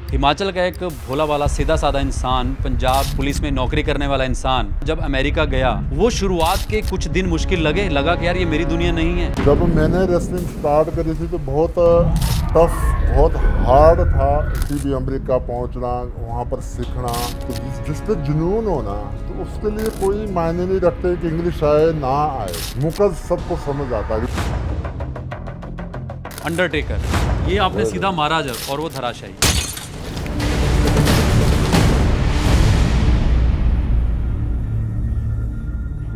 हिमाचल का एक भोला वाला सीधा साधा इंसान, पंजाब पुलिस में नौकरी करने वाला इंसान जब अमेरिका गया, वो शुरुआत के कुछ दिन मुश्किल लगा कि यार ये मेरी दुनिया नहीं है। जब मैंने रेसलिंग स्टार्ट करी थी तो बहुत टफ, बहुत हार्ड था कि भी अमेरिका पहुंचना, वहाँ पर सीखना। तो जिस पे जुनून होना, तो उसके लिए कोई मायने नहीं रखते कि इंग्लिश आए ना आए, मुकद सबको समझ आता है। अंडरटेकर, ये आपने सीधा मारा जब और वो धराशायी।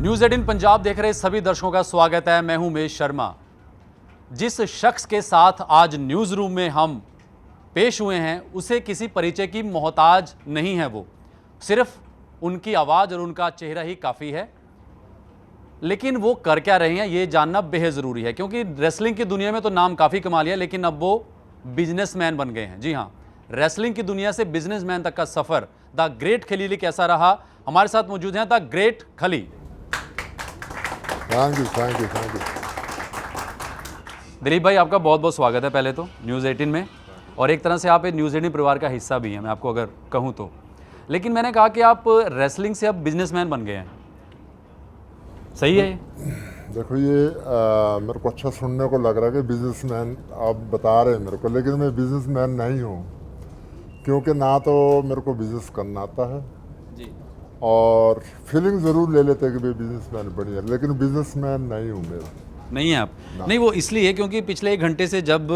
न्यूज़ 18 पंजाब देख रहे सभी दर्शकों का स्वागत है। मैं हूं उमेश शर्मा। जिस शख्स के साथ आज न्यूज़ रूम में हम पेश हुए हैं, उसे किसी परिचय की मोहताज नहीं है। वो सिर्फ उनकी आवाज़ और उनका चेहरा ही काफ़ी है। लेकिन वो कर क्या रहे हैं ये जानना बेहद ज़रूरी है, क्योंकि रेसलिंग की दुनिया में तो नाम काफ़ी कमा लिया, लेकिन अब वो बिजनेसमैन बन गए हैं। जी हाँ, रेसलिंग की दुनिया से बिजनेसमैन तक का सफ़र द ग्रेट खलीली कैसा रहा, हमारे साथ मौजूद हैं the great Khali. Thank you. Dilip भाई, आपका बहुत बहुत स्वागत है पहले तो न्यूज़ 18 में, और एक तरह से आप न्यूज़ 18 परिवार का हिस्सा भी हैं, मैं आपको अगर कहूँ तो। लेकिन मैंने कहा कि आप रेसलिंग से अब बिजनेसमैन बन गए हैं, सही है? देखो ये मेरे को अच्छा सुनने को लग रहा है कि बिजनेसमैन आप बता रहे हैं मेरे को, लेकिन मैं बिजनेसमैन नहीं हूँ, क्योंकि ना तो मेरे को बिजनेस करना आता है जी। और फीलिंग ज़रूर ले लेते हैं कि भाई बिजनेसमैन बढ़िया, लेकिन बिजनेसमैन नहीं हूँ मैं। नहीं है आप? नहीं, वो इसलिए क्योंकि पिछले 1 घंटे से जब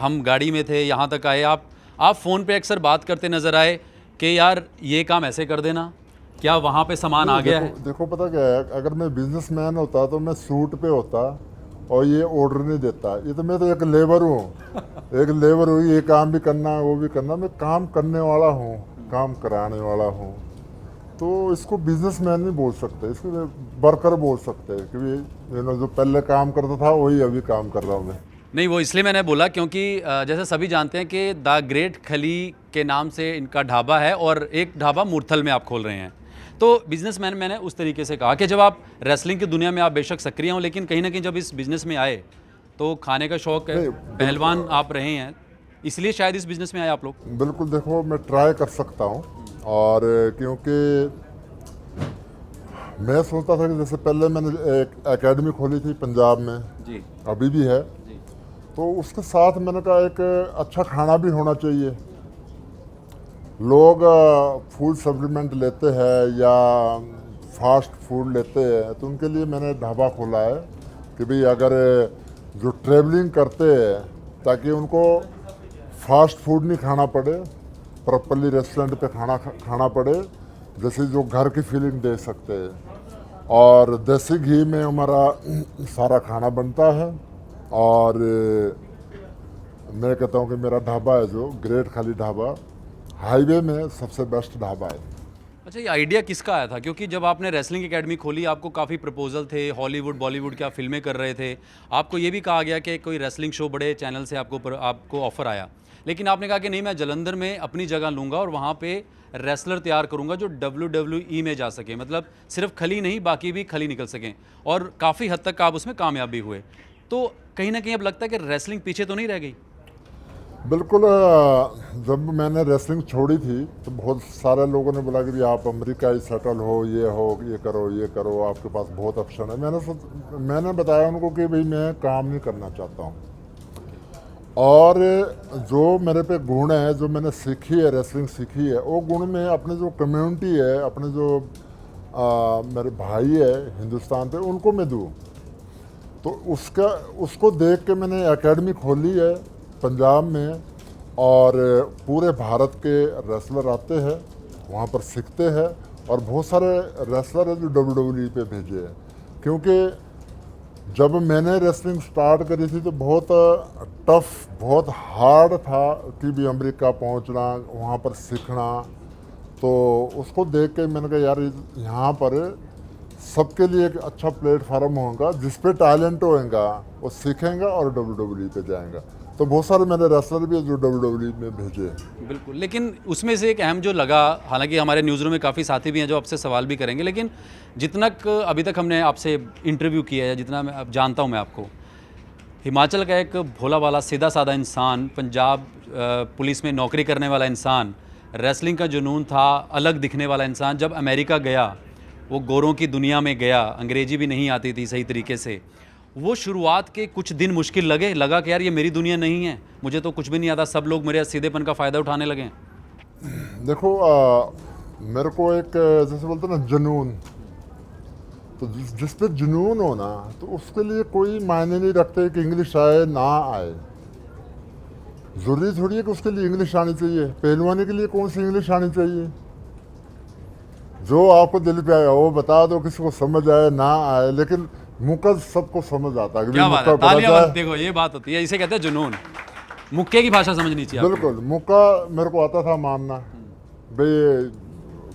हम गाड़ी में थे यहाँ तक आए, आप फ़ोन पे अक्सर बात करते नज़र आए कि यार ये काम ऐसे कर देना, क्या वहाँ पे सामान आ गया है? देखो पता क्या है, अगर मैं बिजनेसमैन होता तो मैं सूट पे होता और ये ऑर्डर नहीं देता। ये तो मैं तो एक लेबर हूँ एक लेबर हूँ, ये काम भी करना वो भी करना। मैं काम करने वाला हूँ, काम कराने वाला हूँ, तो इसको बिजनेसमैन नहीं बोल सकते, इसको वर्कर बोल सकते हैं कि जो पहले काम करता था वही अभी काम कर रहा हूँ मैं। नहीं, वो इसलिए मैंने बोला क्योंकि जैसे सभी जानते हैं कि द ग्रेट खली के नाम से इनका ढाबा है और एक ढाबा मूर्थल में आप खोल रहे हैं। तो बिजनेसमैन मैंने उस तरीके से कहा कि जब आप रेसलिंग की दुनिया में आप बेशक सक्रिय हों, लेकिन कहीं ना कहीं जब इस बिज़नेस में आए तो खाने का शौक है, पहलवान आप रहे हैं, इसलिए शायद इस बिज़नेस में आए आप लोग। बिल्कुल, देखो मैं ट्राई कर सकता हूँ, और क्योंकि मैं सोचता था कि जैसे पहले मैंने एक एकेडमी खोली थी पंजाब में जी। अभी भी है, जी। तो उसके साथ मैंने कहा एक अच्छा खाना भी होना चाहिए। लोग फूड सप्लीमेंट लेते हैं या फास्ट फूड लेते हैं, तो उनके लिए मैंने ढाबा खोला है कि भाई अगर जो ट्रैवलिंग करते हैं, ताकि उनको फास्ट फूड नहीं खाना पड़े, प्रॉपरली रेस्टोरेंट पे खाना पड़े, जैसे जो घर की फीलिंग दे सकते हैं। और देसी घी में हमारा सारा खाना बनता है, और मैं कहता हूँ कि मेरा ढाबा है जो ग्रेट खली ढाबा, हाईवे में सबसे बेस्ट ढाबा है। अच्छा, ये आइडिया किसका आया था? क्योंकि जब आपने रेसलिंग एकेडमी खोली, आपको काफ़ी प्रपोजल थे, हॉलीवुड बॉलीवुड की आप फिल्में कर रहे थे, आपको ये भी कहा गया कि कोई रेसलिंग शो बड़े चैनल से आपको ऑफ़र आया, लेकिन आपने कहा कि नहीं, मैं जालंधर में अपनी जगह लूँगा और वहाँ पे रेसलर तैयार करूँगा जो WWE में जा सके, मतलब सिर्फ खली नहीं बाकी भी खली निकल सकें, और काफ़ी हद तक आप उसमें कामयाब भी हुए। तो कहीं ना कहीं अब लगता है कि रेसलिंग पीछे तो नहीं रह गई? बिल्कुल, जब मैंने रेसलिंग छोड़ी थी तो बहुत सारे लोगों ने बोला कि भी आप अमेरिका ही सेटल हो, ये करो, आपके पास बहुत ऑप्शन है। मैंने बताया उनको कि भाई मैं काम नहीं करना चाहता हूँ, और जो मेरे पे गुण है, जो मैंने सीखी है, रेसलिंग सीखी है, वो गुण में अपने जो कम्युनिटी है, अपने जो मेरे भाई है हिंदुस्तान पे, उनको मैं दूँ। तो उसको देख के मैंने एकेडमी खोली है पंजाब में, और पूरे भारत के रेसलर आते हैं वहाँ पर सीखते हैं, और बहुत सारे रेसलर हैं जो WWE पे भेजे हैं। क्योंकि जब मैंने रेसलिंग स्टार्ट करी थी तो बहुत टफ, बहुत हार्ड था कि भी अमेरिका पहुँचना, वहाँ पर सीखना। तो उसको देख के मैंने कहा यार यहाँ पर सबके लिए एक अच्छा प्लेटफार्म होगा, जिस पे टैलेंट होगा वो सीखेंगे और WWE पे जाएंगा। तो बहुत सारे मेरे रेसलर भी जो WWE में भेजे। बिल्कुल, लेकिन उसमें से एक अहम जो लगा, हालांकि हमारे न्यूज़ रूम में काफ़ी साथी भी हैं जो आपसे सवाल भी करेंगे, लेकिन जितना अभी तक हमने आपसे इंटरव्यू किया है, जितना मैं जानता हूं मैं आपको, हिमाचल का एक भोला वाला सीधा साधा इंसान पंजाब पुलिस में नौकरी करने वाला इंसान, रेसलिंग का जुनून था, अलग दिखने वाला इंसान, जब अमेरिका गया, वो गोरों की दुनिया में गया, अंग्रेजी भी नहीं आती थी सही तरीके से, वो शुरुआत के कुछ दिन मुश्किल लगा कि यार ये मेरी दुनिया नहीं है, मुझे तो कुछ भी नहीं आता, सब लोग मेरे सीधेपन का फ़ायदा उठाने लगे। देखो मेरे को एक जैसे बोलते हैं ना जुनून, तो जिस पे जुनून हो ना तो उसके लिए कोई मायने नहीं रखते कि इंग्लिश आए ना आए। ज़रूरी थोड़ी है कि उसके लिए इंग्लिश आनी चाहिए। पहलवानी के लिए कौन सी इंग्लिश आनी चाहिए? जो आपको दिल पे आया वो बता दो, किसी को समझ आए ना आए, लेकिन मुक्का सबको समझ आता है। क्या बात है, तालियां देखो, ये बात होती है, इसे कहते हैं जुनून। मुक्के की भाषा समझनी चाहिए। बिल्कुल, मुक्का मेरे को आता था मानना भाई,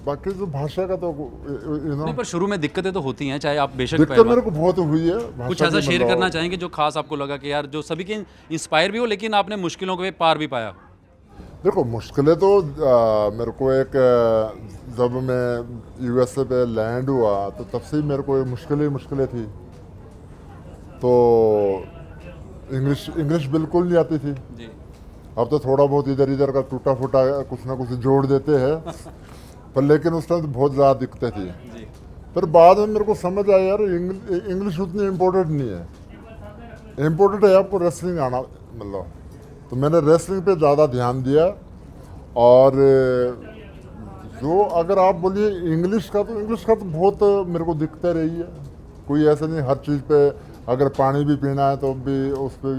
बाकी जो भाषा का तो नहीं, पर शुरू में दिक्कतें तो होती हैं, चाहे आप बेशक दिक्कत मेरे को बहुत हुई है। कुछ ऐसा शेयर करना चाहेंगे जो खास आपको लगा कि यार जो सभी के इंस्पायर भी हो, लेकिन आपने मुश्किलों को पार भी पाया? देखो मुश्किलें तो मेरे को एक जब मैं यूएसए पे लैंड हुआ तो तब से ही मेरे को मुश्किलें थी। तो इंग्लिश बिल्कुल नहीं आती थी जी। अब तो थोड़ा बहुत इधर इधर का टूटा फूटा कुछ ना कुछ जोड़ देते हैं पर लेकिन उस टाइम तो बहुत ज़्यादा दिक्कतें थी जी। फिर बाद में मेरे को समझ आया यार इंग्लिश उतनी इम्पोर्टेंट नहीं है, इम्पोर्टेंट है आपको रेसलिंग आना। मतलब तो मैंने रेसलिंग पे ज़्यादा ध्यान दिया। और जो अगर आप बोलिए इंग्लिश का तो बहुत मेरे को दिक्कतें रही है। कोई ऐसा नहीं, हर चीज़ पे अगर पानी भी पीना है तो भी उस पर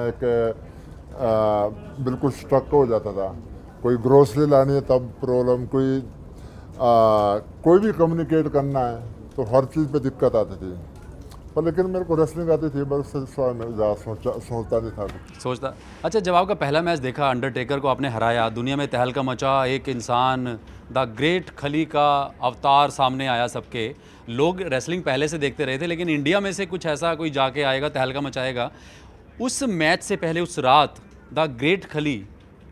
एक बिल्कुल स्टक हो जाता था। कोई ग्रोसरी लानी है तब प्रॉब्लम, कोई भी कम्युनिकेट करना है तो हर चीज़ पे दिक्कत आती थी। पर लेकिन मेरे को रेसलिंग आती थी, बस मैं ज़्यादा सोचता नहीं था सोचता। अच्छा, जब आपका पहला मैच देखा, अंडरटेकर को आपने हराया, दुनिया में तहलका मचा, एक इंसान द ग्रेट खली का अवतार सामने आया सबके। लोग रेसलिंग पहले से देखते रहे थे, लेकिन इंडिया में से कुछ ऐसा कोई जाके आएगा, तहलका मचाएगा। उस मैच से पहले उस रात द ग्रेट खली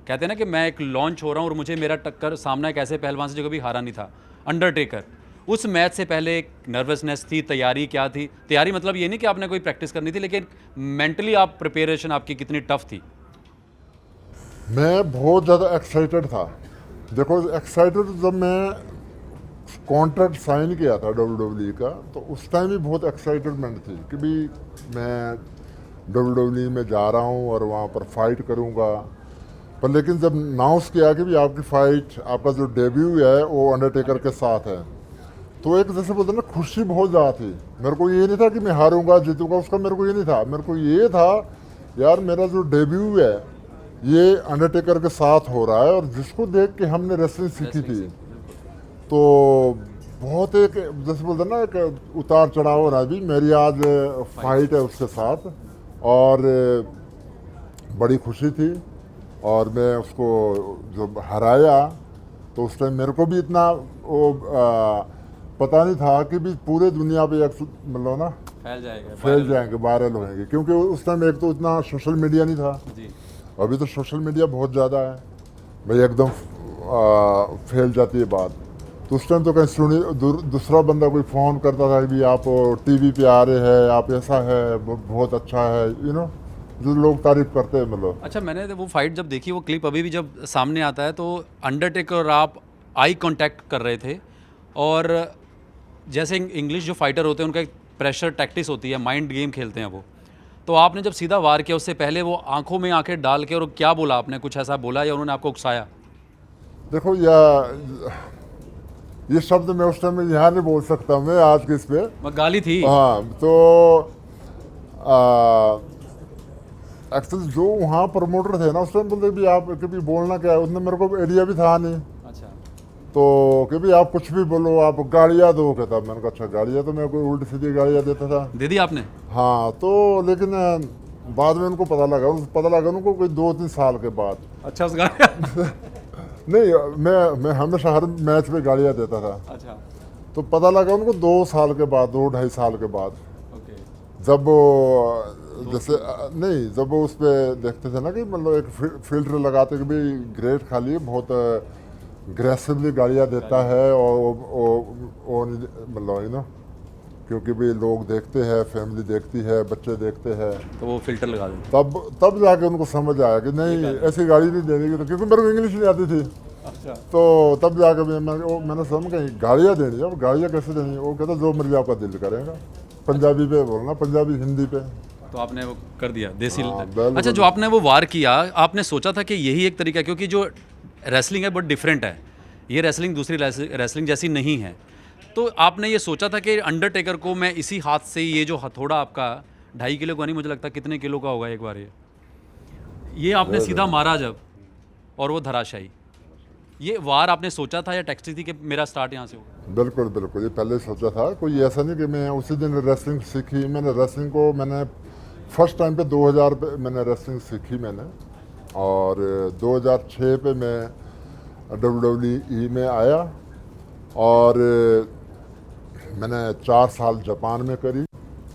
कहते हैं ना कि मैं एक लॉन्च हो रहा हूँ और मुझे मेरा टक्कर सामना एक ऐसे पहलवान से जो कभी हारा नहीं था, अंडरटेकर। उस मैच से पहले एक नर्वसनेस थी, तैयारी क्या थी? तैयारी मतलब ये नहीं कि आपने कोई प्रैक्टिस करनी थी, लेकिन मेंटली आप प्रिपरेशन आपकी कितनी टफ थी? मैं बहुत ज़्यादा एक्साइटेड था। देखो एक्साइटेड, जब मैं कॉन्ट्रैक्ट साइन किया था WWE का तो उस टाइम भी बहुत एक्साइटेडमेंट थी कि भाई मैं WWE में जा रहा हूँ और वहाँ पर फाइट करूँगा। पर लेकिन जब अनाउंस किया कि भी आपकी फ़ाइट, आपका जो डेब्यू है वो अंडरटेकर के साथ है, तो एक जैसे बोलते हैं ना खुशी बहुत ज़्यादा थी। मेरे को ये नहीं था कि मैं हारूंगा जीतूंगा, उसका मेरे को ये नहीं था। मेरे को ये था यार मेरा जो डेब्यू है ये अंडरटेकर के साथ हो रहा है और जिसको देख के हमने रेसलिंग सीखी थी। तो बहुत एक जैसे बोलते हैं ना एक उतार चढ़ाव हो रहा है। भी मेरी आज फाइट है उसके साथ और बड़ी खुशी थी। और मैं उसको जब हराया तो उस टाइम मेरे को भी इतना वो पता नहीं था कि भी पूरे दुनिया पे मतलब ना फैल जाएंगे, वायरल होंगे, क्योंकि उस टाइम एक तो इतना सोशल मीडिया नहीं था जी। अभी तो सोशल मीडिया बहुत ज़्यादा है भाई, एकदम फैल जाती है बात। तो उस टाइम तो कहीं सुनी दूसरा बंदा कोई फ़ोन करता था कि आप टीवी पे आ रहे हैं, आप ऐसा है, बहुत अच्छा है, जो लोग तारीफ करते हैं। मतलब अच्छा, मैंने वो फाइट जब देखी, वो क्लिप अभी भी जब सामने आता है तो अंडरटेकर और आप आई कांटेक्ट कर रहे थे और जैसे इंग्लिश जो फाइटर होते हैं उनका एक प्रेशर टैक्टिक्स होती है, माइंड गेम खेलते हैं वो। तो आपने जब सीधा वार किया उससे पहले वो आंखों में आंखें डाल के और क्या बोला आपने? कुछ ऐसा बोला या उन्होंने आपको उकसाया? देखो ये शब्द मैं उस टाइम में यहाँ नहीं बोल सकता, मैं आज के इस पे गाली थी। हाँ, तो एक्चुअली जो वहाँ प्रमोटर थे ना उस टाइम बोलते भी आप कभी बोलना क्या है, उसने मेरे को एरिया भी था नहीं। अच्छा। तो कि भी आप कुछ भी बोलो, आप गालियाँ दो, कहता। मैंने कहा अच्छा गालियाँ, तो मैं कोई उल्टी सीधी गालियाँ देता था। दे दी आपने? हाँ, तो लेकिन बाद में उनको पता लगा उनको कोई 2-3 साल के बाद। अच्छा, उस गालियाँ नहीं, मैं हमेशा हर मैच में गालियाँ देता था। अच्छा। तो पता लगा उनको 2 साल के बाद, 2-2.5 साल के बाद, ओके। जब जैसे नहीं, जब वो उस पर देखते थे ना कि मतलब एक फिल्टर लगाते कि भाई ग्रेट खाली बहुत अग्रेसिवली गालियाँ देता है और वो मतलब क्योंकि भी लोग देखते हैं, फैमिली देखती है, बच्चे देखते हैं, तो वो फिल्टर लगा दें। तब जाके उनको समझ आया कि नहीं ऐसी गाड़ी नहीं देनी की, तो क्योंकि मेरे को इंग्लिश नहीं आती थी। अच्छा। तो तब जाके मैंने समझ गई गाड़ियाँ देनी है। अब गाड़ियाँ कैसे देनी है? वो कहता जो मर्जी आपका दिल करेगा, पंजाबी पे बोलना, पंजाबी हिंदी पे। तो आपने वो कर दिया देसी। हाँ, बिल्कुल। अच्छा, जो आपने वो वार किया, आपने सोचा था कि यही एक तरीका है? क्योंकि जो रेसलिंग है बहुत डिफरेंट है, ये रेसलिंग दूसरी रेसलिंग जैसी नहीं है। तो आपने ये सोचा था कि अंडरटेकर को मैं इसी हाथ से, ये जो हथौड़ा आपका 2.5 किलो का नहीं, मुझे लगता कितने किलो का होगा एक बार, ये आपने सीधा मारा जब, और वो धराशायी, ये वार आपने सोचा था या टैक्सी थी कि मेरा स्टार्ट यहाँ से होगा? बिल्कुल बिल्कुल, ये पहले सोचा था। कोई ऐसा नहीं कि मैं उसी दिन रेसलिंग सीखी। मैंने रेसलिंग को फर्स्ट टाइम पे 2000 पे मैंने रेसलिंग सीखी मैंने, और 2006 पे मैं WWE में आया, और मैंने 4 साल जापान में करी।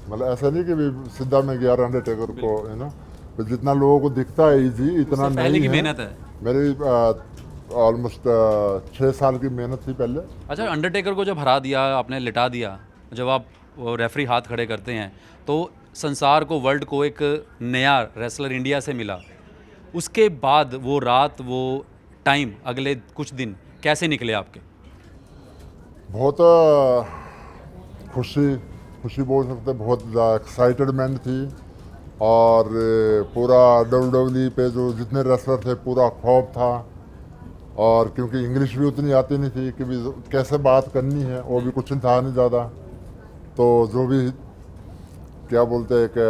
मतलब ऐसा नहीं कि भी सीधा मैं गया अंडरटेकर को, है ना, तो जितना लोगों को दिखता है इजी, इतना उससे पहले नहीं की है। मेहनत है। मेरी ऑलमोस्ट 6 साल की मेहनत थी पहले। अच्छा, अंडरटेकर को जब हरा दिया आपने, लिटा दिया, जब आप वो रेफरी हाथ खड़े करते हैं, तो संसार को, वर्ल्ड को एक नया रेसलर इंडिया से मिला। उसके बाद वो रात, वो टाइम, अगले कुछ दिन कैसे निकले आपके? बहुत खुशी बोल सकते, बहुत एक्साइटेडमेंट थी। और पूरा WWE पे जो जितने रेसलर थे पूरा खौफ था। और क्योंकि इंग्लिश भी उतनी आती नहीं थी कि भी कैसे बात करनी है, वो भी कुछ था नहीं ज़्यादा। तो जो भी क्या बोलते हैं कि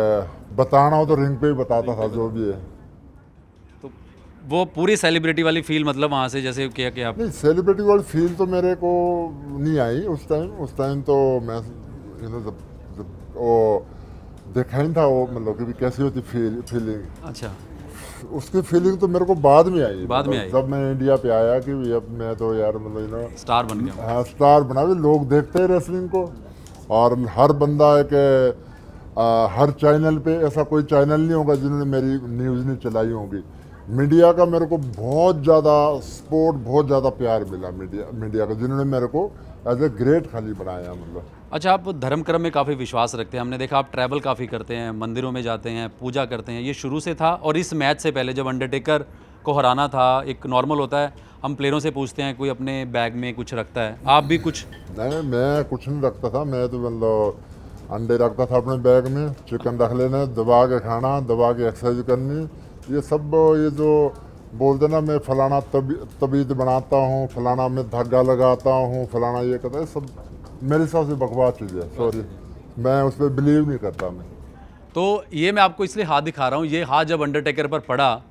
बताना हो तो रिंग पे ही बताता था जो भी है। तो वो पूरी सेलिब्रिटी वाली फील, मतलब वहाँ से जैसे किया कि आप, नहीं, सेलिब्रिटी वाली फील तो मेरे को नहीं आई उस टाइम तो मैं जब वो देखा ही था, वो मतलब कि भी कैसी होती फीलिंग। अच्छा, उसकी फीलिंग तो मेरे को बाद में आई। बाद में आई। जब मैं इंडिया पे आया कि भी अब मैं तो यार मतलब स्टार बन गया। हाँ, स्टार बना भी, लोग देखते हैं रेसलिंग को। और हर बंदा एक हर चैनल पे, ऐसा कोई चैनल नहीं होगा जिन्होंने मेरी न्यूज़ नहीं चलाई होगी। मीडिया का मेरे को बहुत ज़्यादा सपोर्ट, बहुत ज़्यादा प्यार मिला मीडिया का, जिन्होंने मेरे को एज ए ग्रेट खाली बनाया। मतलब अच्छा, आप धर्म कर्म में काफ़ी विश्वास रखते हैं, हमने देखा आप ट्रैवल काफ़ी करते हैं, मंदिरों में जाते हैं, पूजा करते हैं, ये शुरू से था? और इस मैच से पहले जब अंडरटेकर को हराना था, एक नॉर्मल होता है, हम प्लेयरों से पूछते हैं कोई अपने बैग में कुछ रखता है, आप भी कुछ? नहीं, मैं कुछ नहीं रखता था। मैं तो मतलब अंडे रखता था अपने बैग में, चिकन रख लेना, दबा के खाना, दबा के एक्सरसाइज करनी। ये सब ये जो बोलते ना, मैं फलाना तबीयत बनाता हूँ, फलाना मैं धागा लगाता हूँ, फलाना ये करता है, सब मेरे हिसाब से बकवास चीज़ है। सॉरी, मैं उस पर बिलीव नहीं करता मैं। तो ये मैं आपको इसलिए हाथ दिखा रहा हूँ, ये हाथ जब अंडरटेकर पर पड़ा,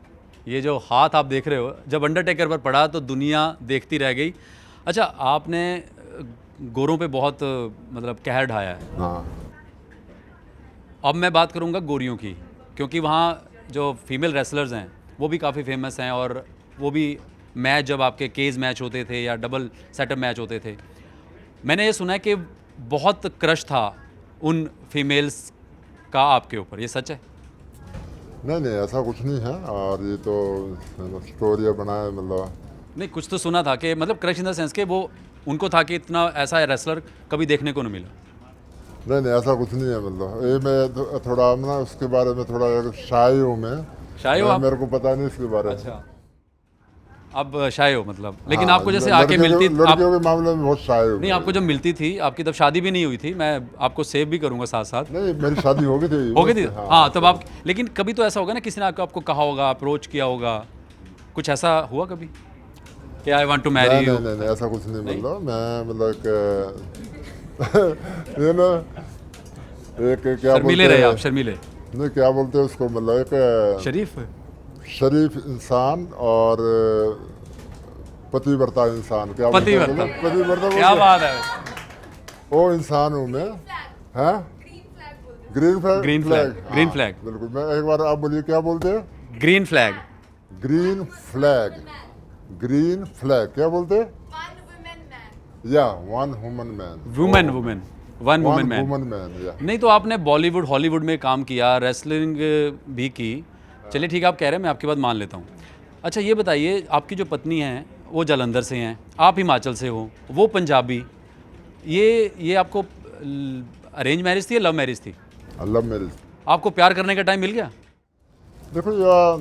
ये जो हाथ आप देख रहे हो, जब अंडरटेकर पर पड़ा तो दुनिया देखती रह गई। अच्छा, आपने गोरों पे बहुत मतलब कहर ढाया है। हाँ, अब मैं बात करूंगा गोरियों की, क्योंकि वहाँ जो फीमेल रेसलर्स हैं वो भी काफ़ी फेमस हैं, और वो भी मैच जब आपके केज मैच होते थे या डबल सेटअप मैच होते थे, मैंने ये सुना है कि बहुत क्रश था उन फीमेल्स का आपके ऊपर, ये सच है? नहीं ऐसा कुछ नहीं है। और ये तो स्टोरी बनाए मतलब। नहीं, कुछ तो सुना था कि मतलब क्रश इन द सेंस के वो उनको था कि इतना ऐसा रेसलर कभी देखने को नहीं मिला। नहीं ऐसा कुछ नहीं है। मतलब ये मैं थोड़ा ना उसके बारे में थोड़ा शाय हूँ मैं। शाय हो आप? मेरे को पता नहीं इसके बारे में। अच्छा, अब शाय हो मतलब, लेकिन हाँ, आपको जैसे आके मिलती आप, लड़कियों के मामले में बहुत शाय हूँ। नहीं, आपको जब मिलती थी, आपकी तब शादी भी नहीं हुई थी, मैं आपको सेव भी करूंगा साथ साथ। नहीं, मेरी शादी हो गई थी। हो गई थी? हाँ, तब आप, लेकिन कभी तो ऐसा होगा ना, किसी ने आपको कहा होगा, अप्रोच किया होगा, कुछ ऐसा हुआ कभी कि I want to marry you? नहीं ऐसा कुछ नहीं। मतलब मैं मतलब ये ना एक क्या शर्मीले रहे आप, शर्मीले? नहीं, क्या बोलते हैं उसको, मतलब एक शरीफ इंसान और पतिव्रता इंसान। क्या पतिव्रता? पतिव्रता क्या बात है। वो इंसान हूँ मैं। हैं? Green flag. Green flag, green flag. बिल्कुल। मैं एक बार, आप बोलिए क्या बोलते हैं? Green flag. Green flag, green flag क्या बोलते हैं? या one woman man. Women, women, one women man. Woman man, या। नहीं, तो आपने बॉलीवुड, हॉलीवुड में काम किया, रेसलिंग भी की, चलिए ठीक है, आप कह रहे हैं, मैं आपकी बात मान लेता हूँ। अच्छा, ये बताइए, आपकी जो पत्नी हैं वो जालंधर से हैं, आप हिमाचल से हो, वो पंजाबी, ये आपको अरेंज मैरिज थी या लव मैरिज थी? Love marriage. आपको प्यार करने का टाइम मिल गया? देखो यार,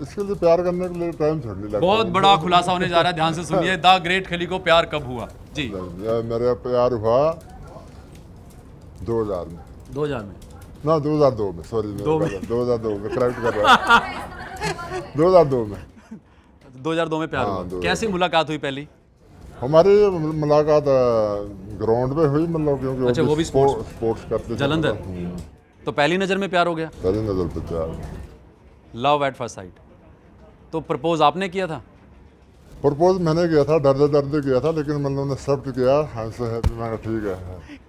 इसके लिए प्यार करने के लिए टाइम छोड़ने लगता बहुत बड़ा खुलासा होने जा रहा है, ध्यान से सुनिए। द ग्रेट खली को प्यार कब हुआ? जी। मेरा प्यार हुआ 2000 में। 2000 में? ना 2002 में, सॉरी 2002 में, करेक्ट कर रहा हूँ। 2002 में। 2002 में प्यार हाँ, हुआ। 2002 कैसी मुलाकात हुई पहली? हमारी मुलाकात ग्राउंड पे हुई, मतलब क्योंकि अच्छा, वो भी स्पोर्ट्स करते थे। जालंधर? तो पहली नज़र में प्यार हो गया? पहली नजर पे प्यार। Love at first sight. तो प्रपोज आपने किया था? प्रपोज मैंने किया था, डरते डरते किया था, लेकिन मतलब उन्होंने एक्सेप्ट किया। हाँ से है, मैंने ठीक है।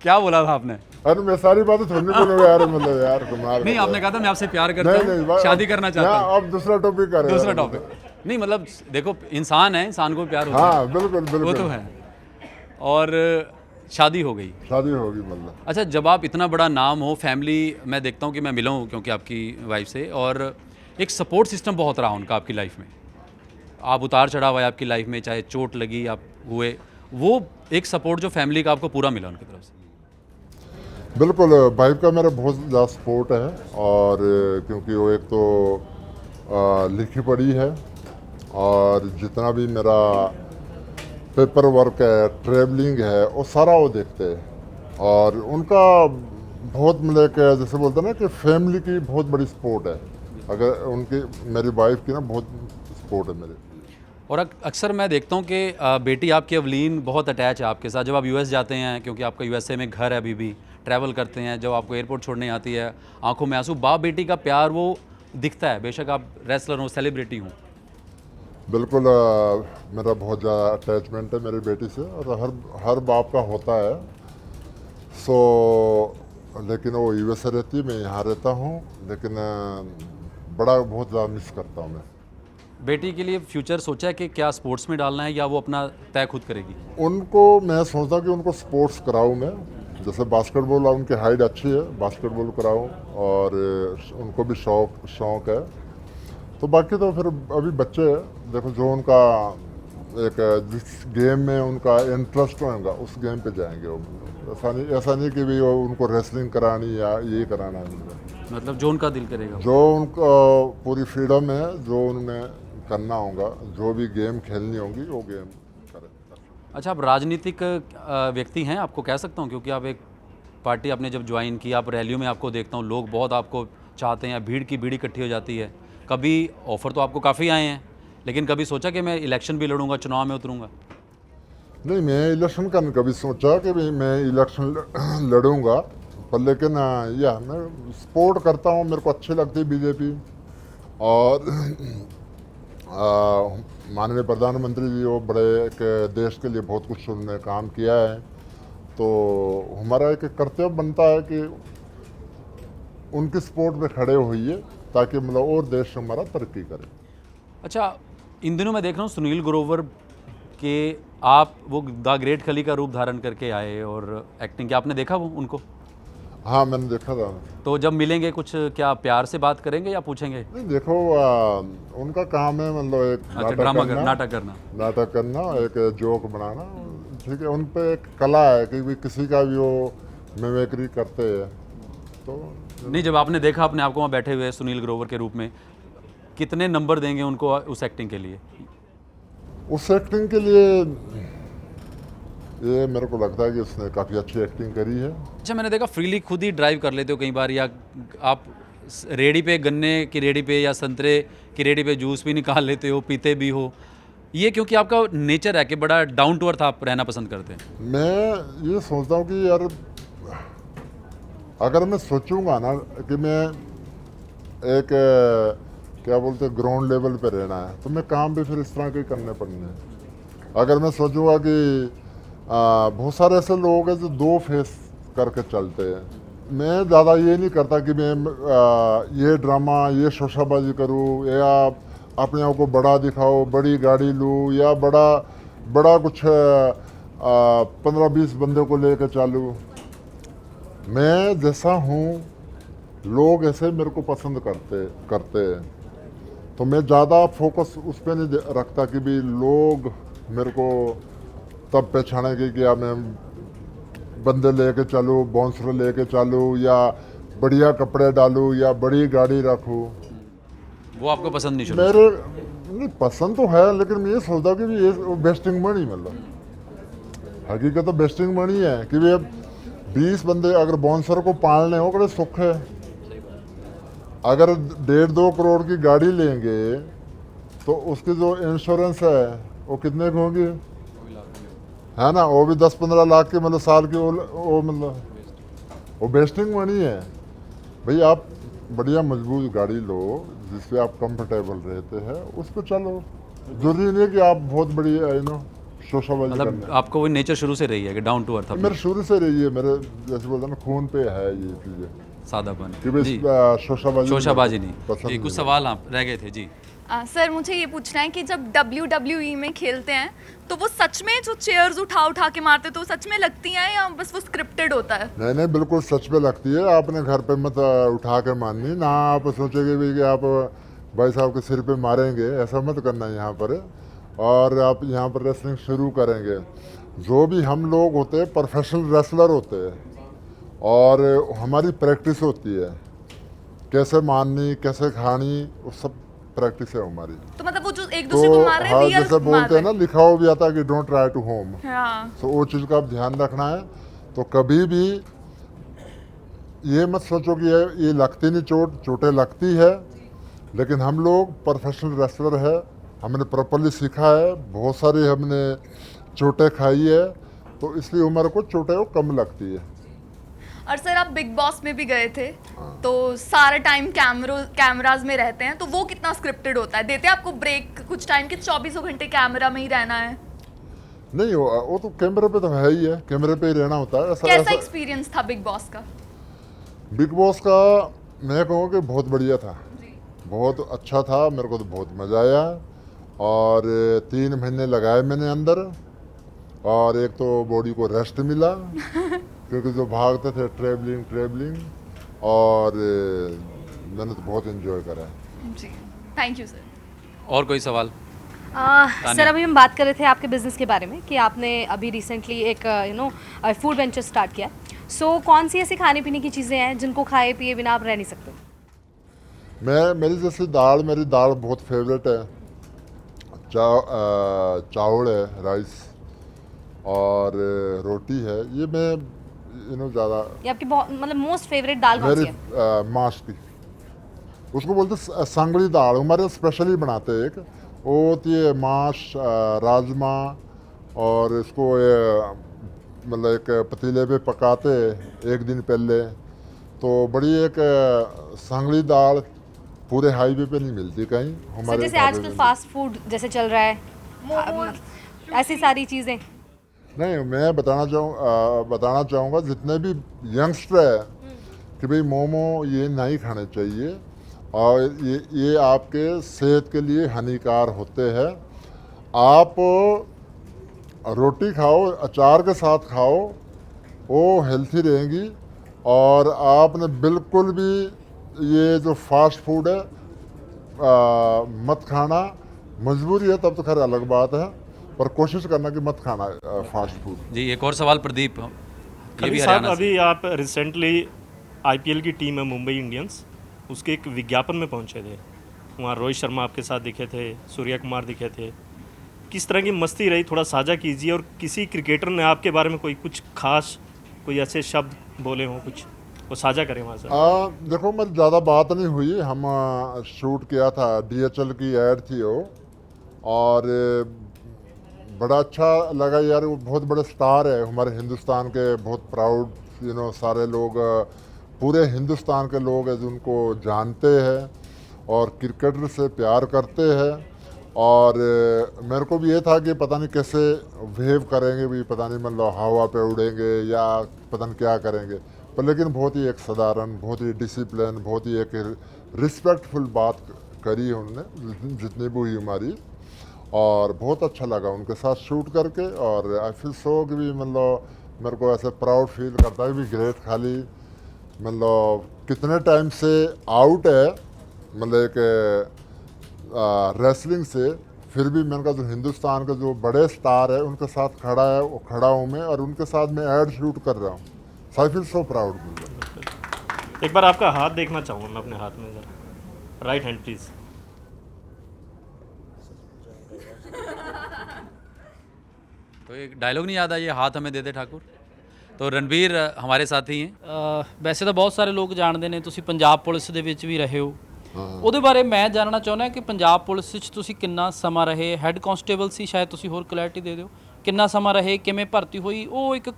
क्या बोला था आपने? अरे मैं सारी बातें थोड़ी नहीं बोलूँगा यार, मतलब यार कुमार। नहीं, आपने कहा था मैं आपसे प्यार करता हूँ, शादी करना चाहता हूँ। अब दूसरा टॉपिक कर रहे हैं। दूसरा टॉपिक नहीं, मतलब देखो, इंसान है, इंसान को प्यार होता हाँ बिल्कुल है, वो बिल्कुल। तो है। और शादी हो गई? शादी होगी मतलब। अच्छा, जब आप इतना बड़ा नाम हो, फैमिली, मैं देखता हूँ कि मैं मिला हूँ क्योंकि आपकी वाइफ से, और एक सपोर्ट सिस्टम बहुत रहा उनका आपकी लाइफ में। आप उतार चढ़ाव आए आपकी लाइफ में, चाहे चोट लगी आप हुए, वो एक सपोर्ट जो फैमिली का आपको पूरा मिला उनकी तरफ से। बिल्कुल, वाइफ का मेरा बहुत ज़्यादा सपोर्ट है, और क्योंकि वो एक तो लिखी पढ़ी है, और जितना भी मेरा पेपर वर्क है, ट्रैवलिंग है, वो सारा वो देखते हैं। और उनका बहुत मतलब कि जैसे बोलते हैं ना कि फैमिली की बहुत बड़ी सपोर्ट है। अगर उनकी, मेरी वाइफ की ना बहुत सपोर्ट है मेरे। और अक्सर मैं देखता हूँ कि बेटी आपकी अवलीन बहुत अटैच है आपके साथ। जब आप यूएस जाते हैं, क्योंकि आपका यूएसए में घर है, अभी भी ट्रैवल करते हैं, जब आपको एयरपोर्ट छोड़ने आती है, आंखों में आंसू, बाप बेटी का प्यार वो दिखता है, बेशक आप रेसलर हो, सेलिब्रिटी हो। बिल्कुल, मेरा बहुत ज़्यादा अटैचमेंट है मेरी बेटी से, और हर बाप का होता है। लेकिन वो यूएसए रहती है, मैं यहाँ रहता हूँ, लेकिन बड़ा बहुत ज़्यादा मिस करता हूँ मैं। बेटी के लिए फ्यूचर सोचा है कि क्या स्पोर्ट्स में डालना है, या वो अपना तय खुद करेगी? उनको मैं सोचता हूँ कि उनको स्पोर्ट्स कराऊँ मैं, जैसे बास्केटबॉल, उनकी हाइट अच्छी है, बास्केटबॉल कराऊँ, और उनको भी शौक है। तो बाकी तो फिर अभी बच्चे हैं, देखो जो उनका एक जिस गेम में उनका इंटरेस्ट होगा उस गेम पे जाएंगे वो। ऐसा नहीं कि भी वो उनको रेसलिंग करानी या ये कराना है। मतलब जो उनका दिल करेगा, जो उनको पूरी फ्रीडम है, जो उन्हें करना होगा, जो भी गेम खेलनी होगी वो गेम करें। अच्छा, आप राजनीतिक व्यक्ति हैं, आपको कह सकता हूँ, क्योंकि आप एक पार्टी आपने जब ज्वाइन की, आप रैलियों में आपको देखता हूँ, लोग बहुत आपको चाहते हैं, भीड़ की भीड़ इकट्ठी हो जाती है। कभी ऑफ़र तो आपको काफ़ी आए हैं, लेकिन कभी सोचा कि मैं इलेक्शन भी लड़ूंगा, चुनाव में उतरूंगा? नहीं, मैं इलेक्शन का नहीं कभी सोचा कि भाई मैं इलेक्शन लड़ूंगा, पर लेकिन मैं सपोर्ट करता हूँ, मेरे को अच्छी लगती है बीजेपी। और माननीय प्रधानमंत्री जी, वो बड़े एक देश के लिए बहुत कुछ उन्होंने काम किया है, तो हमारा एक कर्तव्य बनता है कि उनकी सपोर्ट में खड़े होइए, ताकि मतलब और देश हमारा तरक्की करे। अच्छा, इन दिनों मैं देख रहा हूँ सुनील ग्रोवर के आप वो द ग्रेट खली का रूप धारण करके आए और एक्टिंग की, आपने देखा वो उनको? हाँ, मैंने देखा था। तो जब मिलेंगे कुछ क्या प्यार से बात करेंगे या पूछेंगे? नहीं, देखो उनका काम है मतलब एक अच्छा, ड्रामा करना, नाटक करना, एक जोक बनाना, ठीक है। उन पे एक कला है कि भी किसी का भी वो मिमिक्री करते हैं। तो नहीं, जब आपने देखा अपने आप को वहाँ बैठे हुए सुनील ग्रोवर के रूप में, कितने नंबर देंगे उनको उस एक्टिंग के लिए? उस एक्टिंग के लिए ये मेरे को लगता है कि उसने काफ़ी अच्छी एक्टिंग करी है। अच्छा, मैंने देखा फ्रीली खुद ही ड्राइव कर लेते हो कई बार, या आप रेडी पे, गन्ने की रेडी पे या संतरे की रेडी पे जूस भी निकाल लेते हो, पीते भी हो। ये क्योंकि आपका नेचर है कि बड़ा डाउन टू अर्थ आप रहना पसंद करते हैं। मैं ये सोचता हूँ कि यार, अगर मैं सोचूंगा ना कि मैं एक क्या बोलते हैं ग्राउंड लेवल पे रहना है, तो मैं काम भी फिर इस तरह के करने पड़ने हैं। अगर मैं सोचूंगा कि बहुत सारे ऐसे लोग हैं जो दो फेस करके चलते हैं, मैं ज़्यादा ये नहीं करता कि मैं ये ड्रामा, ये शोशाबाजी करूँ, या अपने आप को बड़ा दिखाओ, बड़ी गाड़ी लूँ, या बड़ा कुछ 15-20 बंदे को लेकर चालू। मैं जैसा हूँ, लोग ऐसे मेरे को पसंद करते हैं। तो मैं ज़्यादा फोकस उस पर नहीं रखता कि भी लोग मेरे को तब पहचानेंगे कि मैं बंदे लेके चलूँ, बाउंसर लेके चलूँ, या बढ़िया कपड़े डालूँ, या बड़ी गाड़ी रखूँ। वो आपको पसंद नहीं शुरू से? मेरे नहीं पसंद तो है, लेकिन मैं ये सोचता हूँ कि भी ये बेस्टिंग मनी, मतलब हकीकत तो बेस्टिंग मनी है कि भी अब 20 बंदे अगर बाउंसर को पालने हो बड़े सुख है। अगर 1.5-2 करोड़ की गाड़ी लेंगे तो उसकी जो इंश्योरेंस है वो कितने की होगी, है ना, वो भी 10-15 लाख की, मतलब साल की, वो मतलब वो बेस्टिंग मनी है। भाई आप बढ़िया मजबूत गाड़ी लो जिससे आप कंफर्टेबल रहते हैं, उस पर चलो। जरूरी नहीं है कि आप बहुत बड़ी शोशाबाजी मतलब करना। आपको वो नेचर शुरू से रही है कि डाउन टू अर्थ, मेरे शुरू से रही है, मेरे जैसे बोलते हैं ना खून पे है ये चीज़ें सादापन कि भाई जी, शोशाबाजी शोशाबाजी नहीं पसंद जी। कुछ नहीं। सवाल आप रह गए थे जी। सर मुझे ये पूछना है कि जब WWE में खेलते हैं तो वो सच में जो चेयर्स उठा उठा के मारते तो सच में लगती हैं या बस वो स्क्रिप्टेड होता है? नहीं नहीं, बिल्कुल सच में लगती है। आपने घर पे मत उठा के मारनी ना, आप सोचेंगे भी कि आप भाई साहब के सिर पे मारेंगे, ऐसा मत करना यहाँ पर। और आप यहाँ पर रेसलिंग शुरू करेंगे, जो भी हम लोग होते हैं प्रोफेशनल रेसलर होते हैं, और हमारी प्रैक्टिस होती है कैसे मारनी कैसे खानी, वो सब प्रैक्टिस है हमारी। तो मतलब वो जो एक तो दूसरे को मार रहे हाँ, हैं रियल जैसे बोलते हैं ना, लिखा हुआ भी आता है कि डोंट ट्राई टू होम, हाँ तो वो चीज़ का आप ध्यान रखना है। तो कभी भी ये मत सोचो कि ये लगती नहीं, चोटें लगती है, लेकिन हम लोग प्रोफेशनल रेसलर है, हमने प्रॉपरली सीखा है, बहुत सारी हमने चोटें खाई है, तो इसलिए हमारे को चोटें वो कम लगती है। और सर आप बिग बॉस में भी गए थे तो सारा टाइम कैमराज में रहते हैं, तो वो कितना स्क्रिप्टेड होता है? देते हैं आपको ब्रेक कुछ टाइम के 24 घंटे कैमरा में ही रहना है? नहीं, वो तो कैमरे पे तो है ही है, कैमरे पे ही रहना होता है। कैसा एक्सपीरियंस था बिग बॉस का? बिग बॉस का मैं कहूँ कि बहुत बढ़िया था, बहुत अच्छा था, मेरे को तो बहुत मज़ा आया। और 3 महीने लगाए मैंने अंदर, और एक तो बॉडी को रेस्ट मिला क्योंकि जो भागते थे ट्रेवलिंग, और मैंने तो बहुत एंजॉय करा है। जी थैंक यू सर। और कोई सवाल? सर अभी हम बात कर रहे थे आपके बिजनेस के बारे में कि आपने अभी रिसेंटली एक फूड वेंचर स्टार्ट किया। सो कौन सी ऐसी खाने पीने की चीज़ें हैं जिनको खाए पिए बिना आप रह नहीं सकते? मेरी जैसे मेरी दाल बहुत फेवरेट है, चावल है, राइस, और रोटी है, ये मैं ज़्यादा। ये आपकी मतलब मोस्ट फेवरेट दाल कौन सी मेरी है? माश की, उसको बोलते सांगड़ी दाल, हमारे स्पेशली बनाते हैं एक, वो होती है माश, राजमा, और इसको मतलब एक पतीले पे पकाते एक दिन पहले, तो बड़ी एक सांगड़ी दाल पूरे हाईवे पे नहीं मिलती कहीं, सर हमारे जैसे ढाबे आजकल में फास्ट फूड जैसे चल रहा है, ऐसी सारी चीज़ें। नहीं, मैं बताना चाहूँगा जितने भी यंगस्टर है कि भाई मोमो ये नहीं खाने चाहिए, और ये आपके सेहत के लिए हानिकार होते हैं। आप रोटी खाओ, अचार के साथ खाओ, वो हेल्थी रहेंगी। और आपने बिल्कुल भी ये जो फास्ट फूड है मत खाना, मजबूरी है तब तो खैर अलग बात है, पर कोशिश करना कि मत खाना फास्ट फूड। जी एक और सवाल प्रदीप, ये खली भी साहब, हरियाणा से। अभी आप रिसेंटली आईपीएल की टीम है मुंबई इंडियंस, उसके एक विज्ञापन में पहुंचे थे, वहाँ रोहित शर्मा आपके साथ दिखे थे, सूर्या कुमार दिखे थे, किस तरह की मस्ती रही, थोड़ा साझा कीजिए। और किसी क्रिकेटर ने आपके बारे में कोई कुछ खास कोई ऐसे शब्द बोले हों, कुछ वो साझा करें वहाँ से? देखो, मेरी ज़्यादा बात नहीं हुई, हम शूट किया था, DHL की ऐड थी वो, और बड़ा अच्छा लगा यार, वो बहुत बड़े स्टार है हमारे हिंदुस्तान के, बहुत प्राउड सारे लोग, पूरे हिंदुस्तान के लोग हैं जिनको जानते हैं और क्रिकेटर से प्यार करते हैं। और मेरे को भी ये था कि पता नहीं कैसे वेव करेंगे भी, पता नहीं मतलब हवा पे उड़ेंगे या पता नहीं क्या करेंगे, पर लेकिन बहुत ही एक साधारण, बहुत ही डिसिप्लिन, बहुत ही एक रिस्पेक्टफुल बात करी उन्होंने जितनी भी हुई हमारी, और बहुत अच्छा लगा उनके साथ शूट करके। और आई फील सो कि भी मतलब मेरे को ऐसे प्राउड फील करता है भी ग्रेट, खाली मतलब कितने टाइम से आउट है, मतलब एक रेसलिंग से फिर भी मैंने कहा जो हिंदुस्तान के जो बड़े स्टार है उनके साथ खड़ा हूँ मैं, और उनके साथ मैं ऐड शूट कर रहा हूँ। सो आई फील सो प्राउड। एक बार आपका हाथ देखना चाहूँगा मैं अपने हाथ में ज़रा, राइट हैंड प्लीज़। तो एक डायलॉग नहीं याद आया, हाथ हमें दे दे ठाकुर। तो रणबीर हमारे साथी हैं। ਵੈਸੇ ਤਾਂ ਬਹੁਤ ਸਾਰੇ ਲੋਕ ਜਾਣਦੇ ਨੇ, ਤੁਸੀਂ ਪੰਜਾਬ ਪੁਲਿਸ ਦੇ ਵਿੱਚ ਵੀ ਰਹੇ ਹੋ। ਉਹਦੇ ਬਾਰੇ ਮੈਂ ਜਾਣਨਾ ਚਾਹੁੰਦਾ ਕਿ ਪੰਜਾਬ ਪੁਲਿਸ ਵਿੱਚ ਤੁਸੀਂ ਕਿੰਨਾ ਸਮਾਂ ਰਹੇ, ਹੈੱਡ ਕਾਂਸਟੇਬਲ ਸੀ ਸ਼ਾਇਦ, ਤੁਸੀਂ ਹੋਰ ਕਲੈਰਿਟੀ ਦੇ ਦਿਓ ਕਿੰਨਾ ਸਮਾਂ ਰਹੇ, ਕਿਵੇਂ ਭਰਤੀ ਹੋਈ, ਉਹ ਇੱਕ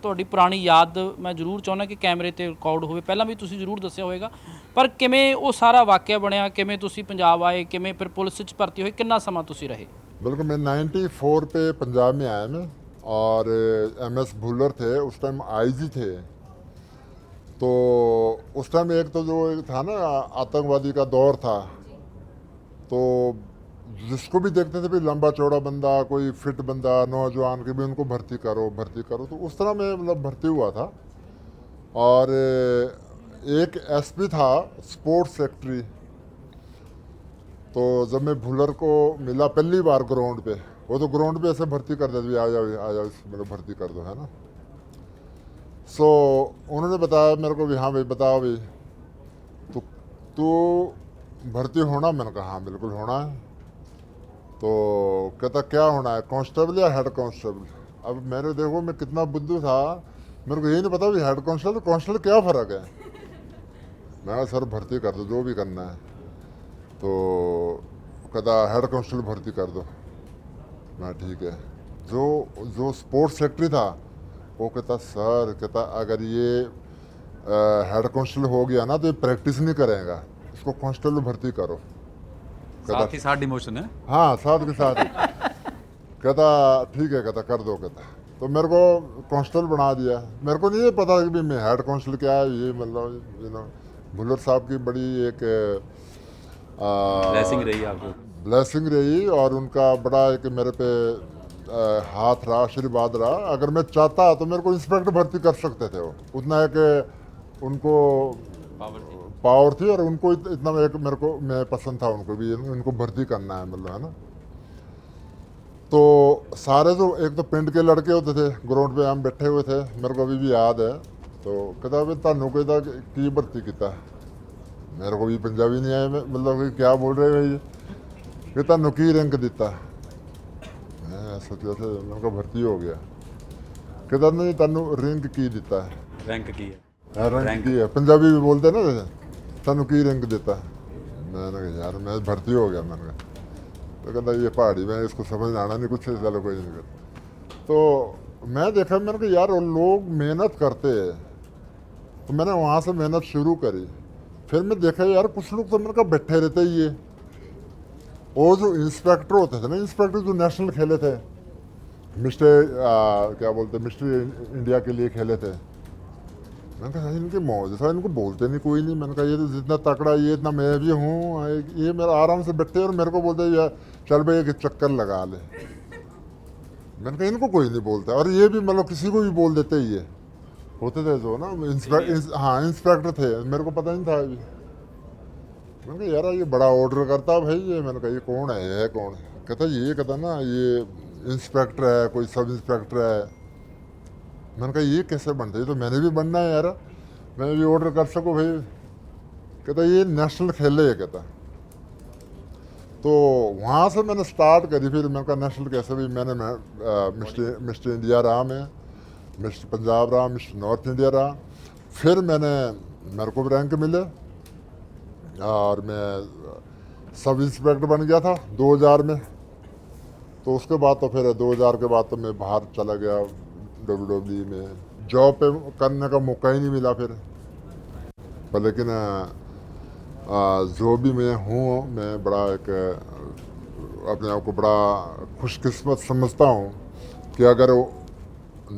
ਤੁਹਾਡੀ ਪੁਰਾਣੀ ਯਾਦ ਮੈਂ ਜ਼ਰੂਰ ਚਾਹੁੰਦਾ ਕਿ ਕੈਮਰੇ ਤੇ ਰਿਕਾਰਡ ਹੋਵੇ। ਪਹਿਲਾਂ ਵੀ ਤੁਸੀਂ ਜ਼ਰੂਰ ਦੱਸਿਆ ਹੋਵੇਗਾ, ਪਰ ਕਿਵੇਂ ਉਹ ਸਾਰਾ ਵਾਕਿਆ ਬਣਿਆ, ਕਿਵੇਂ ਤੁਸੀਂ ਪੰਜਾਬ ਆਏ, ਕਿਵੇਂ ਫਿਰ ਪੁਲਿਸ ਵਿੱਚ ਭਰਤੀ ਹੋਏ, ਕਿੰਨਾ ਸਮਾਂ ਤੁਸੀਂ ਰਹੇ? बिल्कुल, मैं 94 पे पंजाब में आया मैं, और MS भुल्लर थे उस टाइम IG थे। तो उस टाइम एक तो जो था ना आतंकवादी का दौर था, तो जिसको भी देखते थे भी लंबा चौड़ा बंदा, कोई फिट बंदा, नौजवान के भी उनको भर्ती करो। तो उस तरह मैं मतलब भर्ती हुआ था। और एक SP था स्पोर्ट्स सेक्रेटरी, तो जब मैं भुल्लर को मिला पहली बार ग्राउंड पे, वो तो ग्राउंड पे ऐसे भर्ती कर देते, आ जाओ मतलब भर्ती कर दो, है ना। सो उन्होंने बताया मेरे को भी, हाँ भाई बताओ भाई तो भर्ती होना? मैंने कहा हाँ बिल्कुल होना है। तो कहता क्या होना है, कांस्टेबल या हेड कांस्टेबल? अब मेरे देखो मैं कितना बुद्धू था, मेरे को यही नहीं पता भी हेड कांस्टेबल क्या फ़र्क है। मैं सर भर्ती कर दो जो भी करना है। तो कहता हेड कांस्टेबल भर्ती कर दो। मैं ठीक है। जो स्पोर्ट्स सेक्रेटरी था वो कहता सर, कहता अगर ये हेड कांस्टेबल हो गया ना तो ये प्रैक्टिस नहीं करेगा, इसको कांस्टेबल भर्ती करो। साथ ही साथ डिमोशन है। हाँ साथ के साथ। कहता ठीक है, कहता कर दो। कहता तो मेरे को कांस्टेबल बना दिया। मेरे को नहीं पता कि मैं हेड कांस्टेबल क्या है, ये मतलब भुल्लर साहब की बड़ी एक ब्लेसिंग रही आपको। ब्लेसिंग रही, और उनका बड़ा एक मेरे पे हाथ रहा, आशीर्वाद रहा। अगर मैं चाहता तो मेरे को इंस्पेक्टर भर्ती कर सकते थे, वो उतना एक उनको पावर थी, और उनको इतना एक मेरे को मैं पसंद था उनको भी, इनको भर्ती करना है मतलब, है ना। तो सारे जो एक तो पिंड के लड़के होते थे, ग्राउंड पे हम बैठे हुए थे, मेरे को अभी भी याद है। तो कहता भाई तानू कहता की भर्ती किया? मेरे को भी पंजाबी नहीं आया, मतलब क्या बोल रहे भाई, कि तानू की रैंक दिता? मैं सोचा था मेरे को भर्ती हो गया। कहता नहीं तानू रैंक की दिता है? रैंक की है। रैंक की है, पंजाबी भी बोलते ना जैसे, तानू की रैंक देता? मैंने कहा यार मैं भर्ती हो गया। मैंने कहा, तो कहता ये पहाड़ी में इसको समझ आना नहीं कुछ, चलो कोई नहीं कर। तो मैं देखा, मैंने कहा यार वो लोग मेहनत करते हैं, तो मैंने वहाँ से मेहनत शुरू करी। फिर मैं देखा यार कुछ लोग तो मैंने कहा बैठे रहते ही है। और जो इंस्पेक्टर होते थे ना, इंस्पेक्टर जो नेशनल खेले थे, क्या बोलते मिस्टर इंडिया के लिए खेले थे, मैंने कहा इनके मौज था, इनको बोलते नहीं कोई नहीं। मैंने कहा ये तो जितना तकड़ा ये इतना मैं भी हूँ, ये मेरा आराम से बैठे और मेरे को बोलते यार चल भाई एक चक्कर लगा ले। मैंने कहा इनको कोई नहीं बोलता, और ये भी मतलब किसी को भी बोल देते ही है। होते थे जो ना हाँ इंस्पेक्टर थे, मेरे को पता नहीं था अभी। मैंने कहा यार ये बड़ा ऑर्डर करता भाई ये। मैंने कहा ये कौन है, ये कौन है? कहता ये, कहता ना ये इंस्पेक्टर है, कोई सब इंस्पेक्टर है। मैंने कहा ये कैसे बनता है, ये तो मैंने भी बनना है यार, मैं भी ऑर्डर कर सकूँ भाई। कहता ये नेशनल खेले है। कहता तो वहाँ से मैंने स्टार्ट करी। फिर मैंने कहा नेशनल कैसे भी, मैंने मिस्टर इंडिया रहा, मैं मिस्टर पंजाब रहा, मिस्टर नॉर्थ इंडिया रहा। फिर मेरे को भी रैंक मिले, और मैं सब इंस्पेक्टर बन गया था 2000 में। तो उसके बाद तो फिर 2000 के बाद तो मैं बाहर चला गया, WWE में जॉब पे करने का मौका ही नहीं मिला फिर। पर लेकिन जो भी मैं हूँ, मैं बड़ा एक अपने आप को बड़ा खुशकिस्मत समझता हूँ कि अगर वो